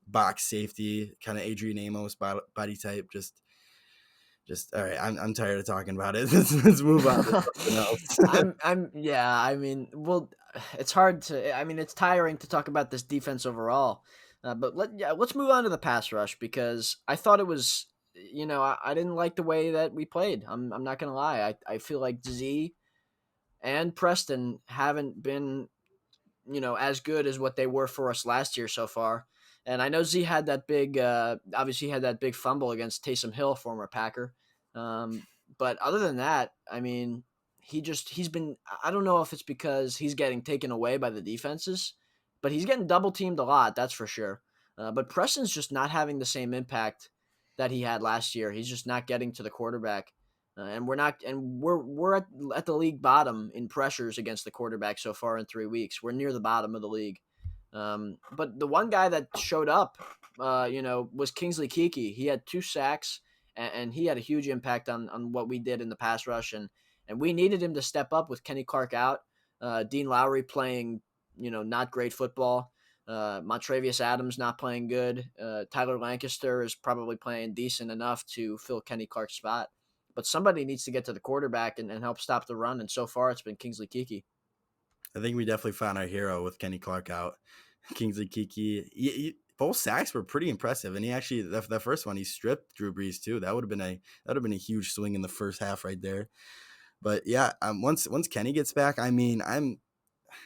box safety, kind of Adrian Amos body type. Just all right. I'm tired of talking about it. Let's move on to something else. Yeah. I mean, well, it's hard to. I mean, it's tiring to talk about this defense overall. But let's move on to the pass rush because I thought it was. I didn't like the way that we played. I'm not gonna lie. I feel like Z and Preston haven't been as good as what they were for us last year so far. And I know Z had that big, obviously had that big fumble against Taysom Hill, former Packer. But other than that, I mean, he's been. I don't know if it's because he's getting taken away by the defenses, but he's getting double teamed a lot. That's for sure. But Preston's just not having the same impact that he had last year. He's just not getting to the quarterback. And we're at the league bottom in pressures against the quarterback so far in 3 weeks. We're near the bottom of the league. But the one guy that showed up, was Kingsley Keke. He had 2 sacks, and he had a huge impact on what we did in the pass rush. And we needed him to step up with Kenny Clark out. Dean Lowry playing, not great football. Montravius Adams not playing good. Tyler Lancaster is probably playing decent enough to fill Kenny Clark's spot. But somebody needs to get to the quarterback and help stop the run. And so far, it's been Kingsley Keke. I think we definitely found our hero with Kenny Clark out. Kingsley Keke, both sacks were pretty impressive, and he actually the first one he stripped Drew Brees too. That would have been a huge swing in the first half right there. But yeah, once Kenny gets back, I mean,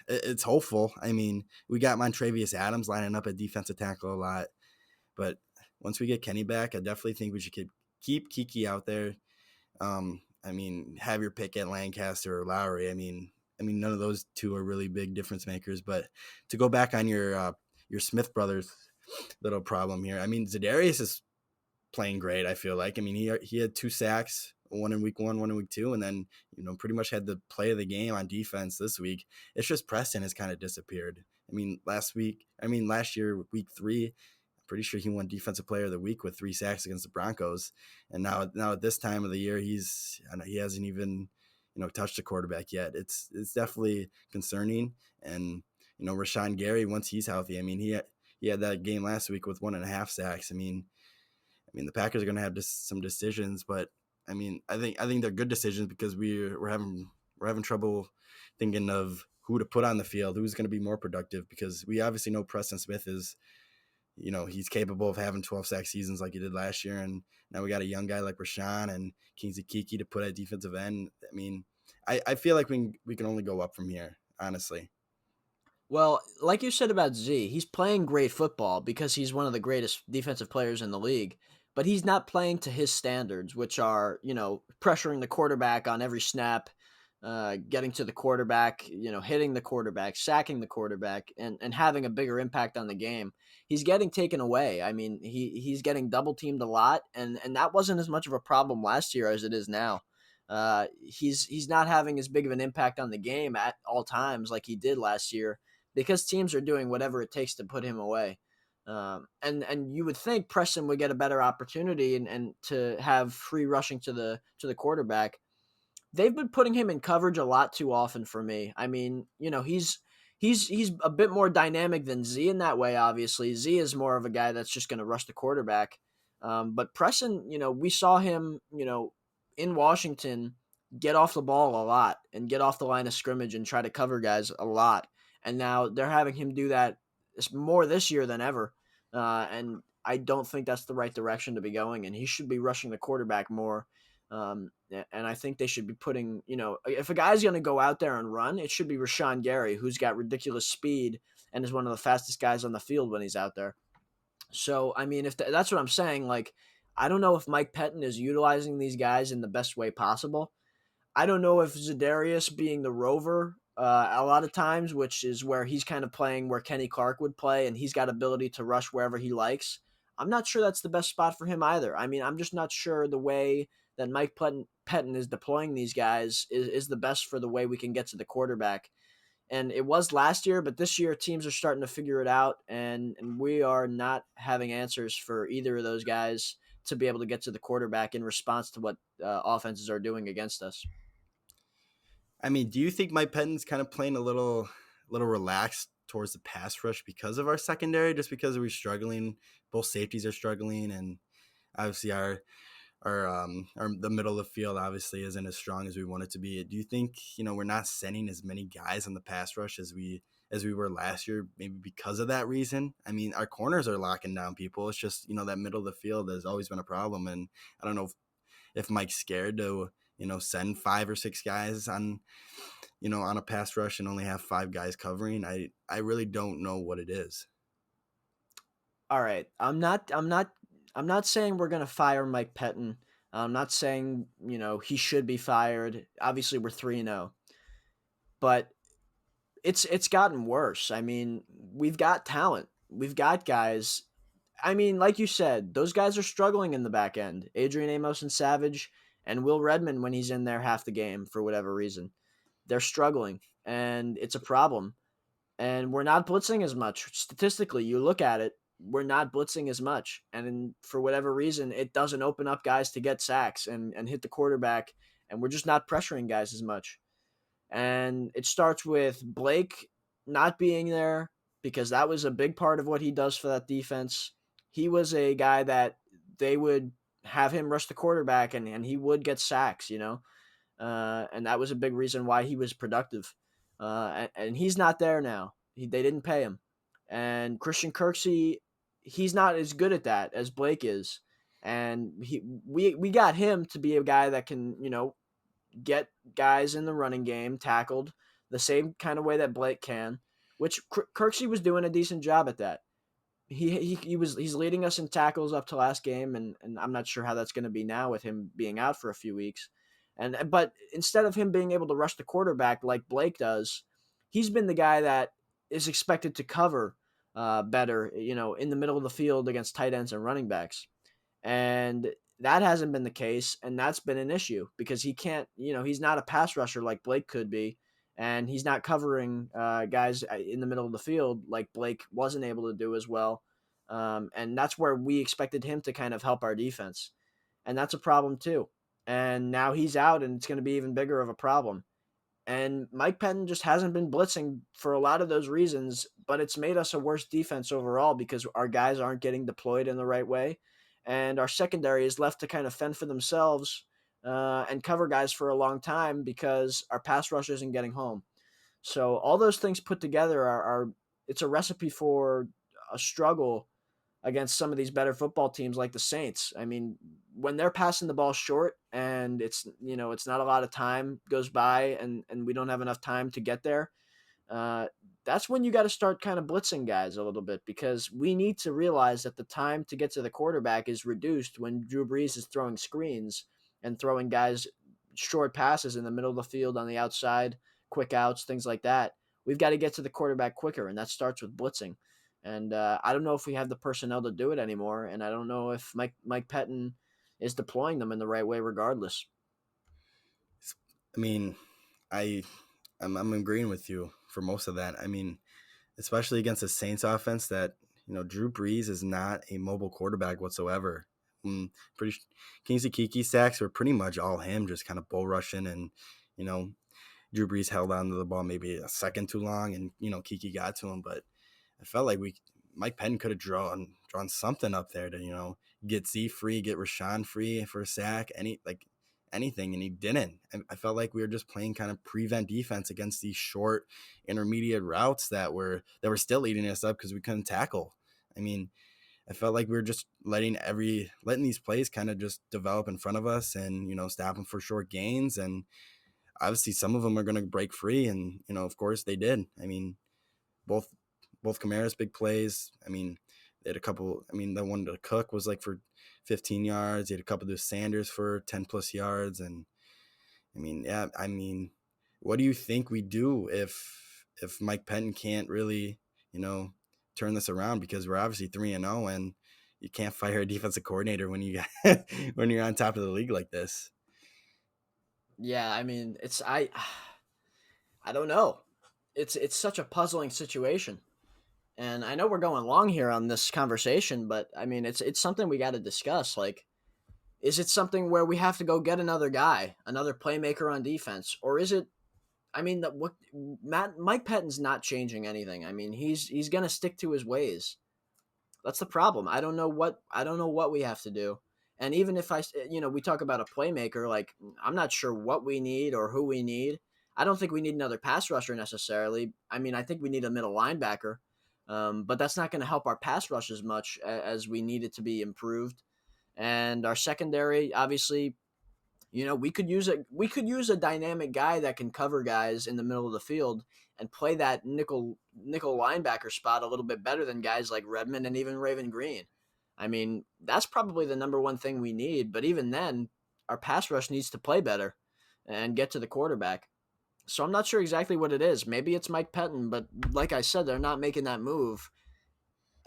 it's hopeful. I mean, we got Montravius Adams lining up at defensive tackle a lot, but once we get Kenny back, I definitely think we should keep Keke out there. I mean, have your pick at Lancaster or Lowry. I mean, none of those two are really big difference makers. But to go back on your Smith brothers little problem here, I mean, Za'Darius is playing great. I feel like. I mean, he had 2 sacks, one in week 1, one in week 2, and then pretty much had the play of the game on defense this week. It's just Preston has kind of disappeared. I mean, last year, week 3. Pretty sure he won Defensive Player of the Week with 3 sacks against the Broncos, and now at this time of the year, he hasn't even touched the quarterback yet. It's definitely concerning, and Rashawn Gary, once he's healthy, I mean he had that game last week with 1.5 sacks. I mean the Packers are going to have some decisions, but I think they're good decisions because we're having trouble thinking of who to put on the field, who's going to be more productive, because we obviously know Preston Smith is, he's capable of having 12 sack seasons like he did last year. And now we got a young guy like Rashawn and Kingsley Kiki to put at defensive end. I mean, I feel like we can only go up from here, honestly. Well, like you said about Z, he's playing great football because he's one of the greatest defensive players in the league, but he's not playing to his standards, which are, pressuring the quarterback on every snap, getting to the quarterback, hitting the quarterback, sacking the quarterback, and having a bigger impact on the game. He's getting taken away. I mean, he's getting double teamed a lot, and that wasn't as much of a problem last year as it is now. He's not having as big of an impact on the game at all times like he did last year because teams are doing whatever it takes to put him away. And you would think Preston would get a better opportunity and to have free rushing to the quarterback. They've been putting him in coverage a lot too often for me. I mean, he's a bit more dynamic than Z in that way. Obviously, Z is more of a guy that's just going to rush the quarterback. But Preston, we saw him, in Washington get off the ball a lot and get off the line of scrimmage and try to cover guys a lot. And now they're having him do that more this year than ever. And I don't think that's the right direction to be going. And he should be rushing the quarterback more. And I think they should be putting, if a guy's going to go out there and run, it should be Rashawn Gary, who's got ridiculous speed and is one of the fastest guys on the field when he's out there. So, I mean, if that's what I'm saying, like, I don't know if Mike Pettin is utilizing these guys in the best way possible. I don't know if Zadarius being the rover a lot of times, which is where he's kind of playing where Kenny Clark would play, and he's got ability to rush wherever he likes. I'm not sure that's the best spot for him either. I mean, I'm just not sure the way that Mike Pettin is deploying these guys is the best for the way we can get to the quarterback. And it was last year, but this year teams are starting to figure it out, and we are not having answers for either of those guys to be able to get to the quarterback in response to what offenses are doing against us. I mean, do you think Mike Pettin's kind of playing a little relaxed towards the pass rush because of our secondary, just because we're struggling, both safeties are struggling, and obviously our the middle of the field obviously isn't as strong as we want it to be. Do you think, we're not sending as many guys on the pass rush as we were last year, maybe because of that reason? I mean, our corners are locking down people. It's just, that middle of the field has always been a problem. And I don't know if Mike's scared to, send 5 or 6 guys on a pass rush and only have 5 guys covering. I really don't know what it is. All right. I'm not saying we're going to fire Mike Pettin. I'm not saying, he should be fired. Obviously we're 3-0. But it's gotten worse. I mean, we've got talent. We've got guys. I mean, like you said, those guys are struggling in the back end. Adrian Amos and Savage and Will Redmond, when he's in there half the game for whatever reason, they're struggling, and it's a problem. And we're not blitzing as much. Statistically, you look at it, we're not blitzing as much. And for whatever reason, it doesn't open up guys to get sacks and hit the quarterback, and we're just not pressuring guys as much. And it starts with Blake not being there because that was a big part of what he does for that defense. He was a guy that they would have him rush the quarterback and he would get sacks, and that was a big reason why he was productive. And he's not there now. They didn't pay him. And Christian Kirksey, he's not as good at that as Blake is. And we got him to be a guy that can, get guys in the running game tackled the same kind of way that Blake can, which Kirksey was doing a decent job at that. He's leading us in tackles up to last game, and I'm not sure how that's going to be now with him being out for a few weeks. But instead of him being able to rush the quarterback like Blake does, he's been the guy that is expected to cover better, in the middle of the field against tight ends and running backs. And that hasn't been the case, and that's been an issue because he can't, he's not a pass rusher like Blake could be, and he's not covering guys in the middle of the field like Blake wasn't able to do as well. And that's where we expected him to kind of help our defense. And that's a problem too. And now he's out, and it's going to be even bigger of a problem. And Mike Pettin just hasn't been blitzing for a lot of those reasons, but it's made us a worse defense overall because our guys aren't getting deployed in the right way. And our secondary is left to kind of fend for themselves and cover guys for a long time because our pass rush isn't getting home. So all those things put together are it's a recipe for a struggle against some of these better football teams like the Saints. I mean, when they're passing the ball short and it's not a lot of time goes by and we don't have enough time to get there, uh, that's when you got to start kind of blitzing guys a little bit, because we need to realize that the time to get to the quarterback is reduced when Drew Brees is throwing screens and throwing guys short passes in the middle of the field on the outside, quick outs, things like that. We've got to get to the quarterback quicker, and that starts with blitzing. And I don't know if we have the personnel to do it anymore, and I don't know if Mike Pettin is deploying them in the right way, regardless. I mean, I I'm agreeing with you for most of that. I mean, especially against the Saints offense that, Drew Brees is not a mobile quarterback whatsoever. Pretty Kingsley Kiki sacks were pretty much all him, just kind of bull rushing, and you know Drew Brees held on to the ball maybe a second too long, and Kiki got to him. But I felt like Mike Penn could have drawn something up there to get Z free, get Rashawn free for a sack, anything, and he didn't. I felt like we were just playing kind of prevent defense against these short intermediate routes that were still eating us up because we couldn't tackle. I mean, I felt like we were just letting these plays kind of just develop in front of us, and stop them for short gains. And obviously some of them are going to break free, and of course they did. I mean, both Kamara's big plays. I mean, they had a couple. I mean, the one to Cook was like for 15 yards. He had a couple to Sanders for 10 plus yards. And I mean, yeah, I mean, what do you think we do if Mike Penn can't really, turn this around? Because we're obviously 3-0, and you can't fire a defensive coordinator when when you're on top of the league like this. Yeah, I mean, I don't know. It's such a puzzling situation. And I know we're going long here on this conversation, but I mean, it's something we got to discuss. Like, is it something where we have to go get another guy, another playmaker on defense, or is it? I mean, Mike Pettin's not changing anything. I mean, he's gonna stick to his ways. That's the problem. I don't know what we have to do. And even if we talk about a playmaker, like, I'm not sure what we need or who we need. I don't think we need another pass rusher necessarily. I mean, I think we need a middle linebacker, but that's not going to help our pass rush as much as we need it to be improved. And our secondary, obviously, we could use a dynamic guy that can cover guys in the middle of the field and play that nickel linebacker spot a little bit better than guys like Redmond and even Raven Green. I mean, that's probably the number one thing we need, but even then, our pass rush needs to play better and get to the quarterback. So I'm not sure exactly what it is. Maybe it's Mike Pettin, but like I said, they're not making that move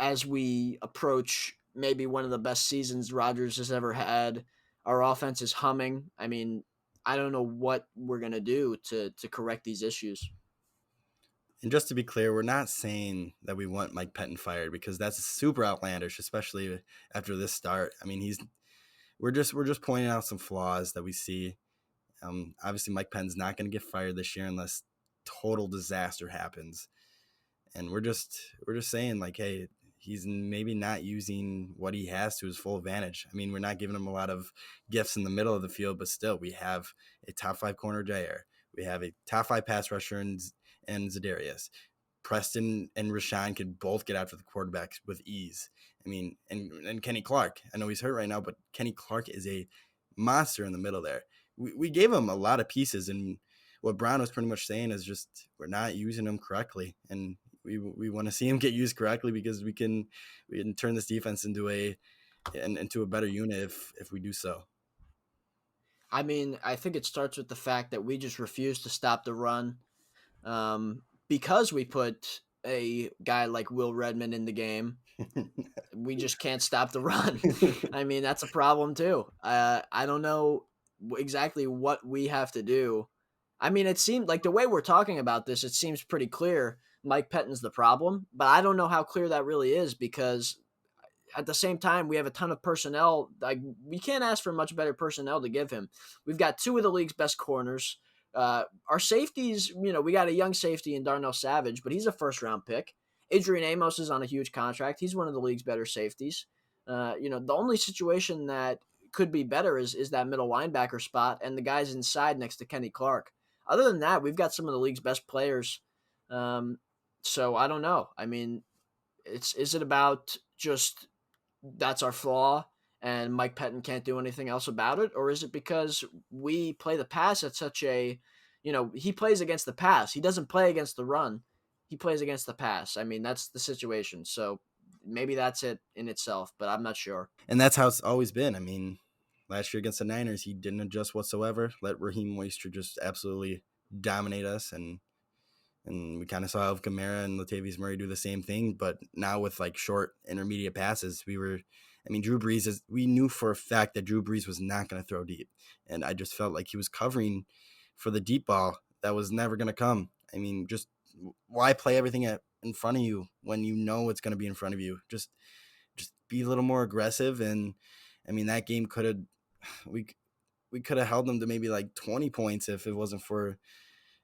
as we approach maybe one of the best seasons Rodgers has ever had. Our offense is humming. I mean, I don't know what we're going to do to correct these issues. And just to be clear, we're not saying that we want Mike Pettin fired, because that's super outlandish, especially after this start. I mean, we're just pointing out some flaws that we see. Obviously, Mike Pettin's not going to get fired this year unless total disaster happens, and we're just saying, like, hey, he's maybe not using what he has to his full advantage. I mean, we're not giving him a lot of gifts in the middle of the field, but still, we have a top 5 corner Jair. We have a top 5 pass rusher and Zadarius. Preston and Rashawn could both get after the quarterback with ease. I mean, and Kenny Clark. I know he's hurt right now, but Kenny Clark is a monster in the middle there. We gave him a lot of pieces, and what Bron was pretty much saying is just we're not using them correctly, and we want to see him get used correctly, because we can turn this defense into a better unit if we do so. I mean, I think it starts with the fact that we just refuse to stop the run, because we put a guy like Will Redmond in the game. We just can't stop the run. I mean, that's a problem too. I don't know exactly what we have to do. I mean, it seemed like the way we're talking about this, it seems pretty clear Mike Pettin's the problem, but I don't know how clear that really is, because at the same time, we have a ton of personnel. Like, we can't ask for much better personnel to give him. We've got 2 of the league's best corners. Our safeties, we got a young safety in Darnell Savage, but he's a first-round pick. Adrian Amos is on a huge contract. He's one of the league's better safeties. The only situation that could be better is that middle linebacker spot and the guys inside next to Kenny Clark. Other than that, we've got some of the league's best players Um, so I don't know. I mean, is it about just that's our flaw and Mike Pettin can't do anything else about it, or is it because we play the pass at such a, he plays against the pass. He doesn't play against the run. He plays against the pass. I mean, that's the situation. So maybe that's it in itself, but I'm not sure. And that's how it's always been. I mean, last year against the Niners, he didn't adjust whatsoever. Let Raheem Mostert just absolutely dominate us, and we kind of saw Alvin Kamara and Latavius Murray do the same thing. But now with like short intermediate passes, Drew Brees we knew for a fact that Drew Brees was not going to throw deep, and I just felt like he was covering for the deep ball that was never going to come. I mean, just why play everything in front of you when you know it's going to be in front of you? Just be a little more aggressive. And I mean, that game we could have held them to maybe like 20 points if it wasn't for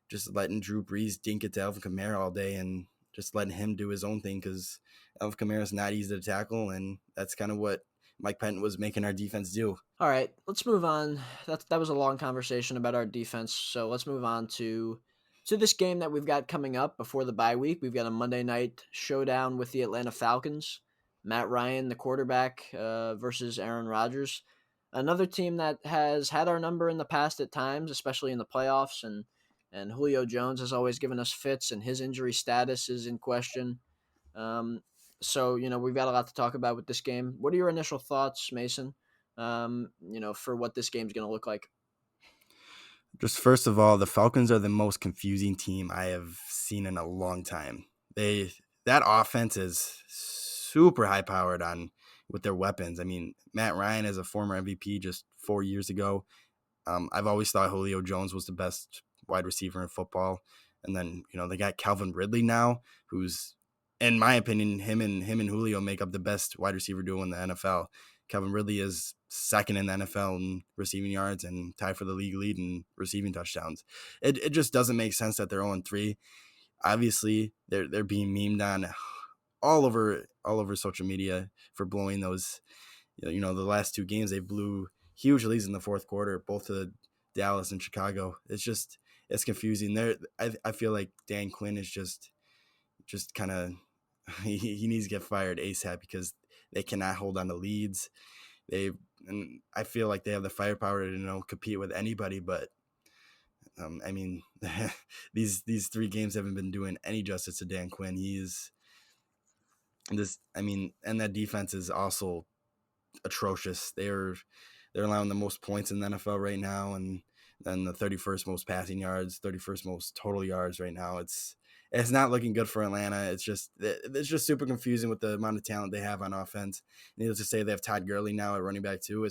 just letting Drew Brees dink it to Alvin Kamara all day and just letting him do his own thing, because Alvin Kamara is not easy to tackle, and that's kind of what Mike Penton was making our defense do. All right, let's move on. That was a long conversation about our defense, so let's move on to this game that we've got coming up before the bye week. We've got a Monday night showdown with the Atlanta Falcons. Matt Ryan, the quarterback, versus Aaron Rodgers, another team that has had our number in the past at times, especially in the playoffs, and Julio Jones has always given us fits, and his injury status is in question. Um, so we've got a lot to talk about with this game. What are your initial thoughts, Mason? For what this game's going to look like. Just first of all, the Falcons are the most confusing team I have seen in a long time. That offense is super high powered with their weapons. I mean, Matt Ryan is a former MVP just 4 years ago. I've always thought Julio Jones was the best wide receiver in football. And then, they got Calvin Ridley now, who's, in my opinion, him and Julio make up the best wide receiver duo in the NFL. Calvin Ridley is second in the NFL in receiving yards and tied for the league lead in receiving touchdowns. It just doesn't make sense that they're 0-3. Obviously, they're being memed on all over social media for blowing those. The last two games they blew huge leads in the fourth quarter, both to Dallas and Chicago. It's confusing. I feel like Dan Quinn is just kind of he needs to get fired ASAP, because they cannot hold on to leads. And I feel like they have the firepower to compete with anybody, but I mean, these 3 games haven't been doing any justice to Dan Quinn. And that defense is also atrocious. They're allowing the most points in the NFL right now, and then the 31st most passing yards, 31st most total yards right now. It's not looking good for Atlanta. It's just super confusing with the amount of talent they have on offense. Needless to say, they have Todd Gurley now at running back too.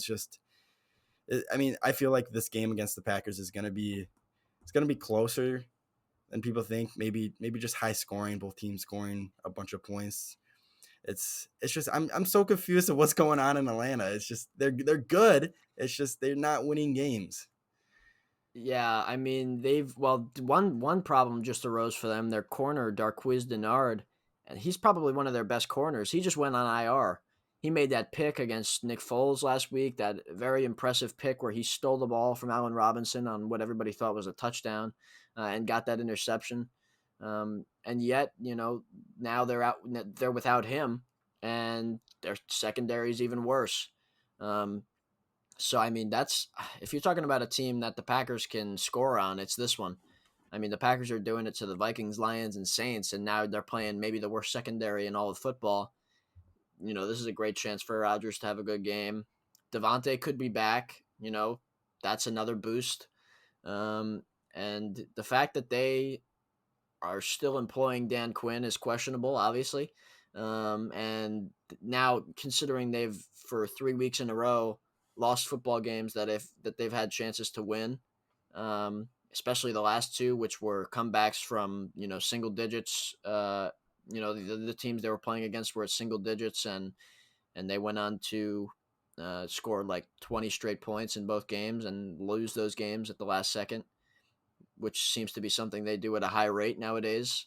I feel like this game against the Packers is going to be closer than people think. Maybe just high scoring, both teams scoring a bunch of points. It's just I'm so confused at what's going on in Atlanta. It's just they're good. It's just they're not winning games. Yeah, I mean one problem just arose for them. Their corner Darqueze Dennard, and he's probably one of their best corners. He just went on IR. He made that pick against Nick Foles last week, that very impressive pick where he stole the ball from Allen Robinson on what everybody thought was a touchdown, and got that interception. And yet, now they're without him, and their secondary is even worse. So, I mean, if you're talking about a team that the Packers can score on, it's this one. I mean, the Packers are doing it to the Vikings, Lions, and Saints, and now they're playing maybe the worst secondary in all of football. This is a great chance for Rodgers to have a good game. Devontae could be back. That's another boost. And the fact that they are still employing Dan Quinn is questionable, obviously. And now, considering they've, for 3 weeks in a row, lost football games that they've had chances to win, especially the last 2, which were comebacks from single digits. The teams they were playing against were at single digits, and they went on to score like 20 straight points in both games and lose those games at the last second, which seems to be something they do at a high rate nowadays.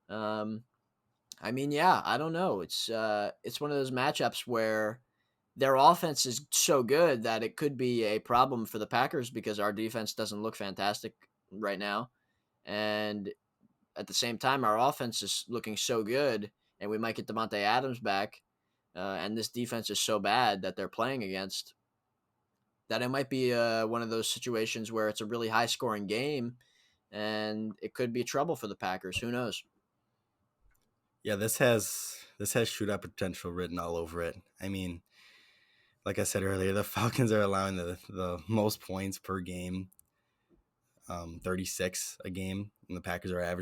I mean, yeah, I don't know. It's one of those matchups where their offense is so good that it could be a problem for the Packers, because our defense doesn't look fantastic right now. And at the same time, our offense is looking so good, and we might get Devontae Adams back, and this defense is so bad that they're playing against, that it might be one of those situations where it's a really high scoring game, and it could be trouble for the Packers. Who knows? Yeah, this has shootout potential written all over it. I mean, like I said earlier, the Falcons are allowing the most points per game, 36 a game, and the Packers are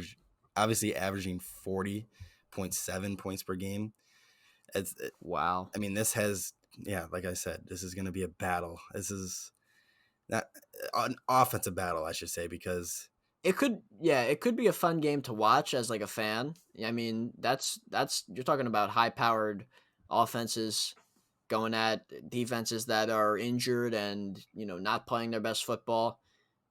obviously averaging 40.7 points per game. Wow. I mean, like I said, this is going to be a battle. This is not an offensive battle, I should say, because It could be a fun game to watch as like a fan. I mean, that's you're talking about high powered offenses going at defenses that are injured and, not playing their best football.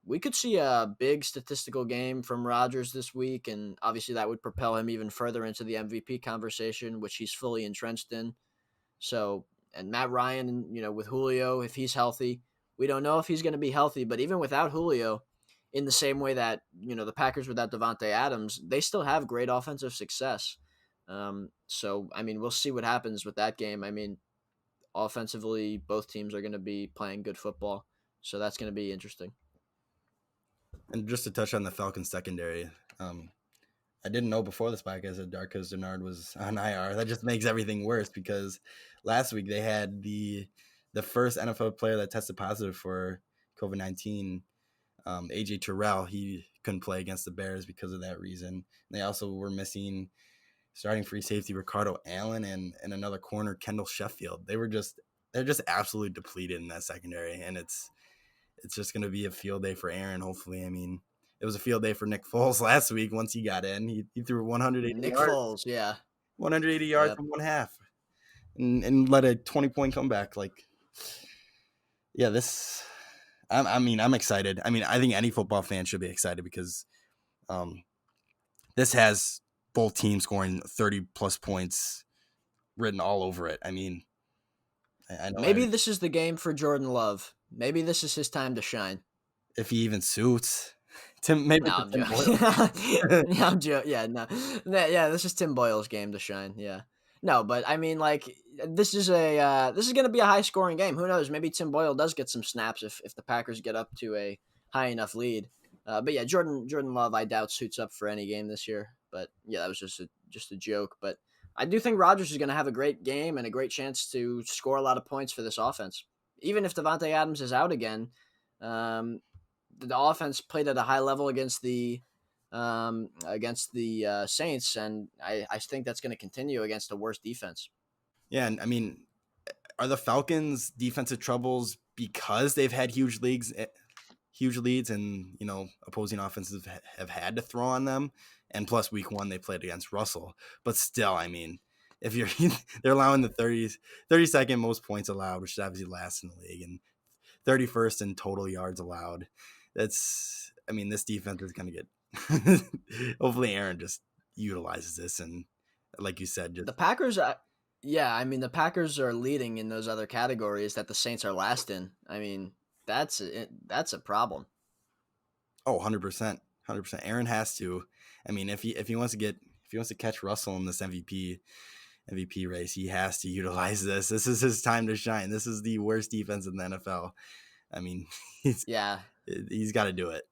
We could see a big statistical game from Rodgers this week, and obviously that would propel him even further into the MVP conversation, which he's fully entrenched in. So, and Matt Ryan, with Julio, if he's healthy, we don't know if he's going to be healthy, but even without Julio, in the same way that, the Packers without Devontae Adams, they still have great offensive success. So, I mean, we'll see what happens with that game. I mean, offensively, both teams are going to be playing good football. So that's going to be interesting. And just to touch on the Falcons secondary, I didn't know before this podcast that Darcus Denard was on IR. That just makes everything worse because last week they had the first NFL player that tested positive for COVID-19, AJ Terrell. He couldn't play against the Bears because of that reason. They also were missing starting free safety Ricardo Allen and another corner, Kendall Sheffield. They're just absolutely depleted in that secondary, and it's just going to be a field day for Aaron, hopefully. I mean, it was a field day for Nick Foles last week once he got in. He threw 180 Nick yards. Foles, yeah. 180 yards Yep. in one half and led a 20-point comeback. Like, yeah, I'm excited. I mean, I think any football fan should be excited because this has both teams scoring 30-plus points written all over it. I mean, I know Maybe this is the game for Jordan Love. Maybe this is his time to shine. if he even suits. Maybe No, I'm Tim joking. Boyle. Yeah, I'm joking. Yeah, no. Yeah, this is Tim Boyle's game to shine. Yeah. No, but I mean, like, this is going to be a high scoring game. Who knows? Maybe Tim Boyle does get some snaps if the Packers get up to a high enough lead. But yeah, Jordan Love, I doubt suits up for any game this year. But yeah, that was just a joke. But I do think Rodgers is going to have a great game and a great chance to score a lot of points for this offense. Even if Devontae Adams is out again, the offense played at a high level against the Saints, and I think that's going to continue against a worse defense. Yeah, and I mean, are the Falcons' defensive troubles because they've had huge leads, and opposing offenses have had to throw on them, and plus week 1 they played against Russell, but still, I mean, if you're they're allowing the 32nd most points allowed, which is obviously last in the league, and 31st in total yards allowed. This defense is going to get. Hopefully, Aaron just utilizes this, and like you said, The Packers, the Packers are leading in those other categories that the Saints are last in. I mean, that's a problem. 100%. Aaron has to. I mean, if he wants to catch Russell in this MVP race, he has to utilize this. This is his time to shine. This is the worst defense in the NFL. I mean, he's got to do it.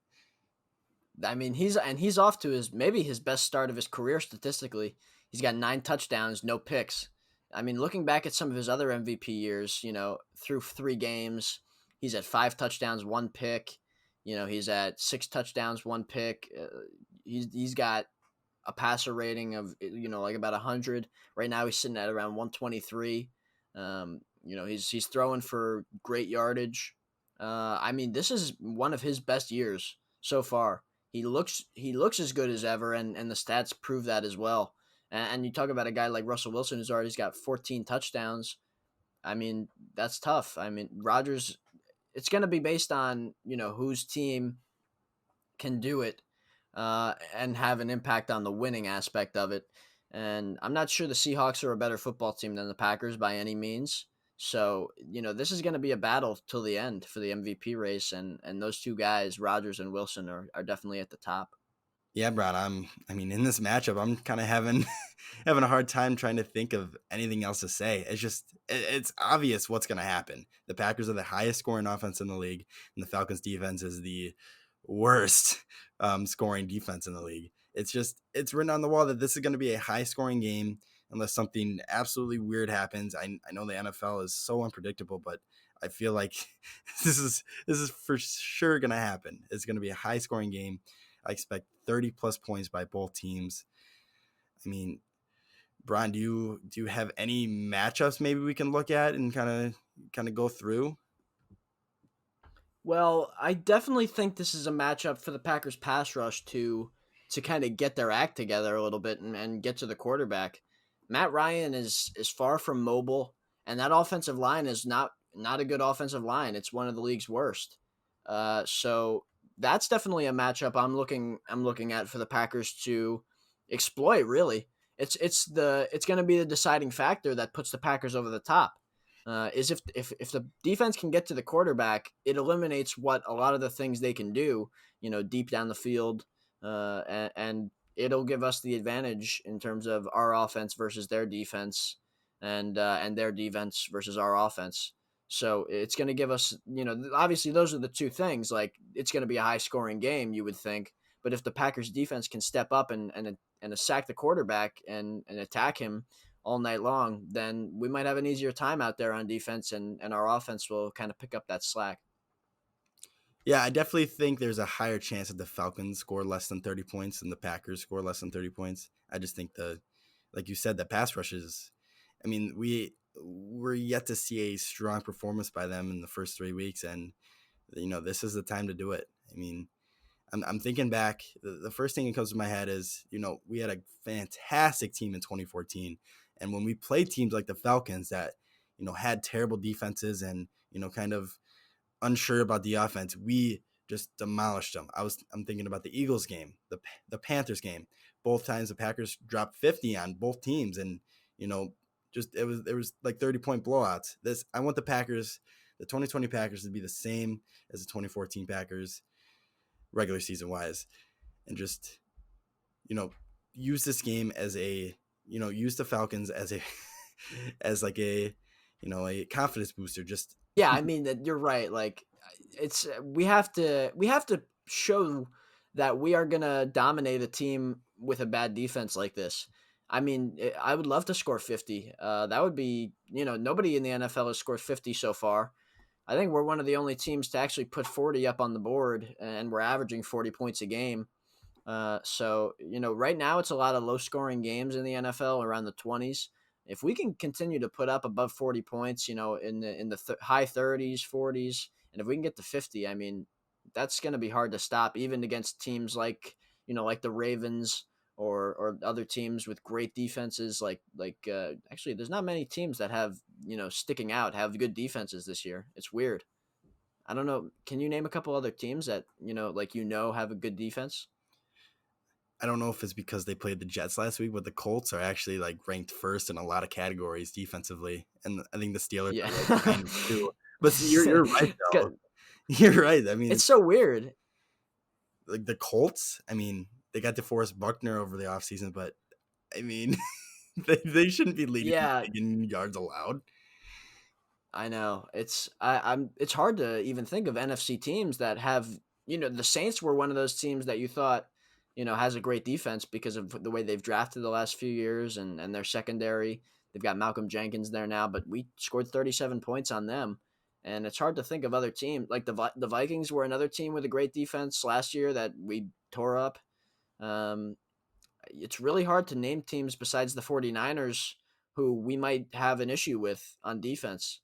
I mean, he's off to maybe his best start of his career statistically. He's got 9 touchdowns, no picks. I mean, looking back at some of his other MVP years, through 3 games, he's at 5 touchdowns, 1 pick. He's at 6 touchdowns, 1 pick. He's got a passer rating of like about 100. Right now, he's sitting at around 123. He's throwing for great yardage. I mean, this is one of his best years so far. He looks as good as ever, and the stats prove that as well. And you talk about a guy like Russell Wilson who's already got 14 touchdowns. I mean, that's tough. I mean, Rodgers, it's going to be based on, whose team can do it and have an impact on the winning aspect of it. And I'm not sure the Seahawks are a better football team than the Packers by any means. So, this is going to be a battle till the end for the MVP race. And those two guys, Rodgers and Wilson, are definitely at the top. Yeah, Brad. I mean, in this matchup, I'm kind of having having a hard time trying to think of anything else to say. It's just it's obvious what's going to happen. The Packers are the highest scoring offense in the league, and the Falcons defense is the worst scoring defense in the league. It's written on the wall that this is going to be a high scoring game unless something absolutely weird happens. I know the NFL is so unpredictable, but I feel like this is for sure going to happen. It's going to be a high scoring game. I expect 30 plus points by both teams. I mean, Bron, do you have any matchups maybe we can look at and kind of go through? Well, I definitely think this is a matchup for the Packers pass rush to kind of get their act together a little bit and get to the quarterback. Matt Ryan is far from mobile, and that offensive line is not a good offensive line. It's one of the league's worst. So that's definitely a matchup I'm looking at for the Packers to exploit. Really, it's going to be the deciding factor that puts the Packers over the top. Is if the defense can get to the quarterback, it eliminates what a lot of the things they can do, deep down the field, and it'll give us the advantage in terms of our offense versus their defense, and their defense versus our offense. So it's going to give us, obviously those are the two things. Like it's going to be a high scoring game, you would think, but if the Packers defense can step up and sack the quarterback and attack him all night long, then we might have an easier time out there on defense, and our offense will kind of pick up that slack. Yeah, I definitely think there's a higher chance that the Falcons score less than 30 points than the Packers score less than 30 points. I just think like you said, the pass rushes. I mean, we're yet to see a strong performance by them in the first 3 weeks, and this is the time to do it. I mean, I'm thinking back. The first thing that comes to my head is, we had a fantastic team in 2014. And when we played teams like the Falcons that, had terrible defenses and, kind of unsure about the offense, we just demolished them. I'm thinking about the Eagles game, the Panthers game. Both times the Packers dropped 50 on both teams, and just it was like 30-point blowouts. I want the 2020 Packers to be the same as the 2014 Packers regular season wise, and just you know use this game as use the Falcons as a as like a confidence booster. Just Yeah, I mean that you're right. Like it's we have to show that we are gonna dominate a team with a bad defense like this. I mean, I would love to score 50. That would be, nobody in the NFL has scored 50 so far. I think we're one of the only teams to actually put 40 up on the board, and we're averaging 40 points a game. So right now it's a lot of low scoring games in the NFL around the 20s. If we can continue to put up above 40 points, in the high 30s, 40s, and if we can get to 50, I mean, that's going to be hard to stop, even against teams like the Ravens or other teams with great defenses. Actually, there's not many teams that have sticking out have good defenses this year. It's weird. I don't know. Can you name a couple other teams that have a good defense? I don't know if it's because they played the Jets last week, but the Colts are actually like ranked first in a lot of categories defensively, and I think the Steelers Yeah. are like behind them too. But see, you're right It's though. You're right. I mean, it's so weird. like the Colts. I mean, they got DeForest Buckner over the offseason, but I mean, they shouldn't be leading the Yeah, league in yards allowed. I know. It's hard to even think of NFC teams that have, the Saints were one of those teams that you thought, has a great defense because of the way they've drafted the last few years, and their secondary. They've got Malcolm Jenkins there now, but we scored 37 points on them. And it's hard to think of other teams like the Vikings were another team with a great defense last year that we tore up. Um, it's really hard to name teams besides the 49ers who we might have an issue with on defense,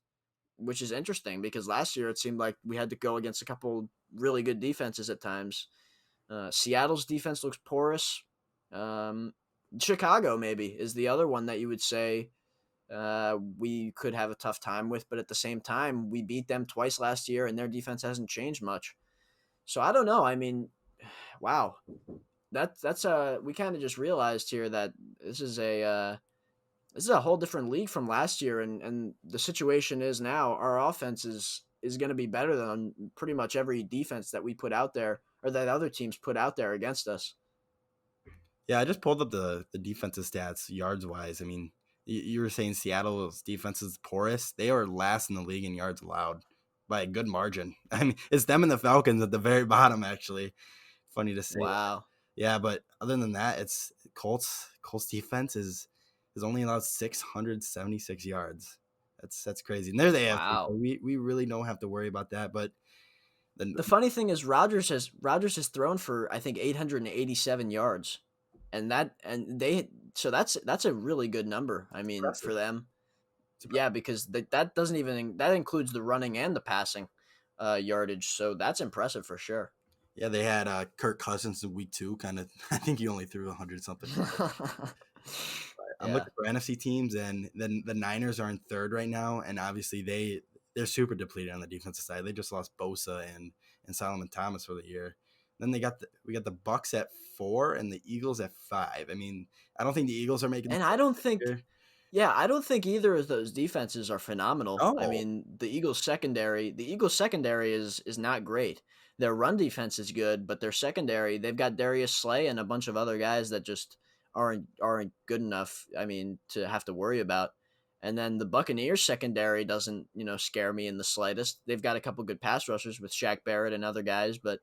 which is interesting because last year it seemed like we had to go against a couple really good defenses at times. Seattle's defense looks porous. Um, Chicago maybe is the other one that you would say we could have a tough time with, but at the same time, we beat them twice last year, and their defense hasn't changed much. So I don't know. I mean, wow, that's we kind of just realized here that this is a whole different league from last year, and the situation is now our offense is going to be better than pretty much every defense that we put out there or that other teams put out there against us. Yeah, I just pulled up the defensive stats yards wise. I mean, you were saying Seattle's defense is porous. They are last in the league in yards allowed by a good margin. I mean, it's them and the Falcons at the very bottom. Actually, funny to say. Wow. Yeah, but other than that, it's Colts defense is only allowed 676 yards. That's crazy. And they're the AFC, so Wow. we really don't have to worry about that. But then The funny thing is Rodgers has thrown for I think 887 yards. And that's a really good number. I mean, impressive. for them. It's impressive. Yeah, because that doesn't even that includes the running and the passing yardage. So that's impressive for sure. Yeah, they had Kirk Cousins in week 2. Kind of, I think he only threw 100 something yards. I'm Yeah. looking for NFC teams, and then the Niners are in third right now, and obviously they're super depleted on the defensive side. They just lost Bosa and Solomon Thomas for the year. Then we got the Bucks at 4 and the Eagles at 5. I mean, I don't think the Eagles are making the And I don't think here. Yeah, I don't think either of those defenses are phenomenal. I Oh, mean, the Eagles secondary is not great. Their run defense is good, but their secondary, they've got Darius Slay and a bunch of other guys that just aren't good enough, I mean, to have to worry about. And then the Buccaneers secondary doesn't, scare me in the slightest. They've got a couple good pass rushers with Shaq Barrett and other guys, but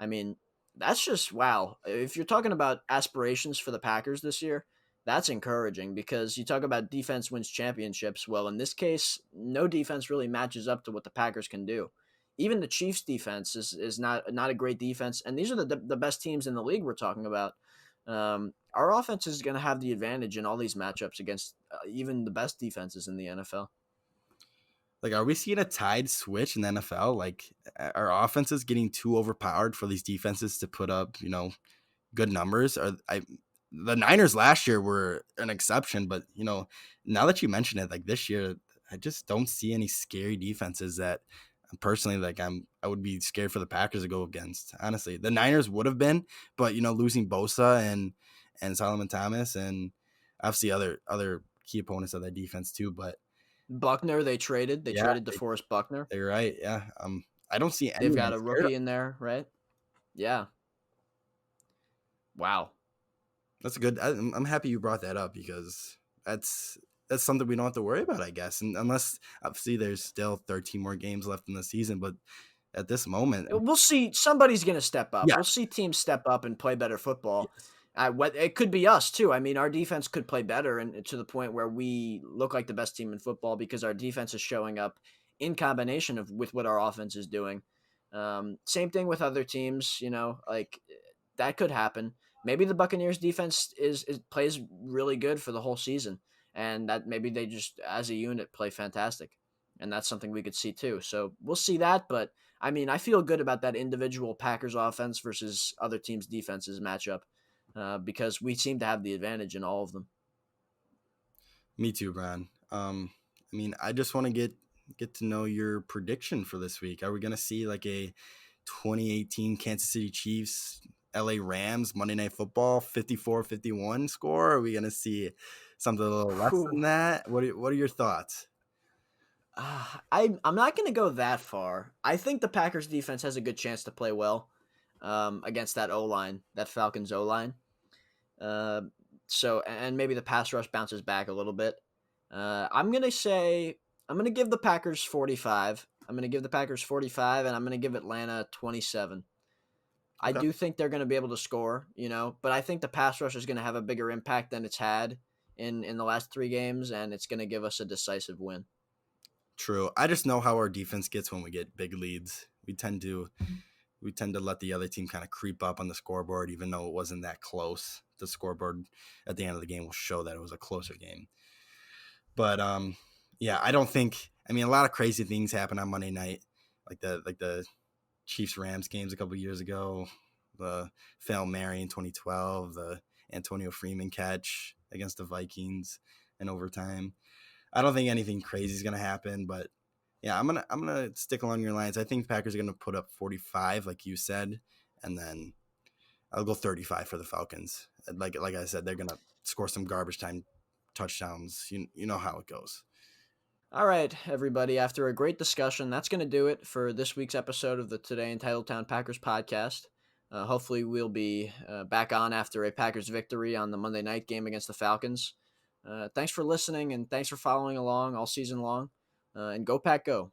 I mean, that's just wow. If you're talking about aspirations for the Packers this year, that's encouraging because you talk about defense wins championships. Well, in this case, no defense really matches up to what the Packers can do. Even the Chiefs' defense is not a great defense, and these are the best teams in the league we're talking about. Our offense is going to have the advantage in all these matchups against even the best defenses in the NFL. like, are we seeing a tide switch in the NFL? Like, are offenses getting too overpowered for these defenses to put up, good numbers? The Niners last year were an exception, but now that you mention it, like this year, I just don't see any scary defenses that personally, like I would be scared for the Packers to go against. Honestly, the Niners would have been, but losing Bosa and Solomon Thomas and obviously other key opponents of that defense too. But Buckner, they traded. They yeah, traded DeForest Buckner. you're right. Yeah, I don't see They've anyone got a scared of. rookie in there, right? Yeah. Wow. That's a good. I'm happy you brought that up because that's that's something we don't have to worry about, I guess. And unless obviously there's still 13 more games left in the season, but at this moment, We'll see. Somebody's going to step up. yeah, We'll see teams step up and play better football. yes, It could be us too. I mean, our defense could play better, and to the point where we look like the best team in football because our defense is showing up in combination with what our offense is doing. Same thing with other teams. Like that could happen. Maybe the Buccaneers defense is plays really good for the whole season, and that maybe they just as a unit play fantastic, and that's something we could see too. So we'll see that, but I mean, I feel good about that individual Packers offense versus other teams' defenses matchup because we seem to have the advantage in all of them. me too, Brian. I mean, I just want to get to know your prediction for this week. Are we gonna see like a 2018 Kansas City Chiefs LA Rams Monday Night Football 54-51 score? Are we gonna see something a little less Whew. than that? What are your thoughts? I'm not going to go that far. I think the Packers defense has a good chance to play well against that O line, that Falcons O line. Uh, and maybe the pass rush bounces back a little bit. I'm gonna give the Packers 45. I'm gonna give the Packers 45, and I'm gonna give Atlanta 27. I Okay. do think they're gonna be able to score, but I think the pass rush is gonna have a bigger impact than it's had in the last 3 games, and it's gonna give us a decisive win. True. I just know how our defense gets when we get big leads. We tend to let the other team kind of creep up on the scoreboard, even though it wasn't that close. The scoreboard at the end of the game will show that it was a closer game. But yeah, I don't think. I mean, a lot of crazy things happen on Monday night, like the Chiefs Rams games a couple of years ago, the Fail Mary in 2012, the Antonio Freeman catch against the Vikings in overtime. I don't think anything crazy is gonna happen, but yeah, I'm gonna stick along your lines. I think the Packers are gonna put up 45, like you said, and then I'll go 35 for the Falcons. Like I said, they're gonna score some garbage time touchdowns. You know how it goes. All right, everybody. After a great discussion, that's going to do it for this week's episode of the Today in Titletown Packers podcast. Hopefully, we'll be back on after a Packers victory on the Monday night game against the Falcons. Thanks for listening and thanks for following along all season long. And go Pack Go.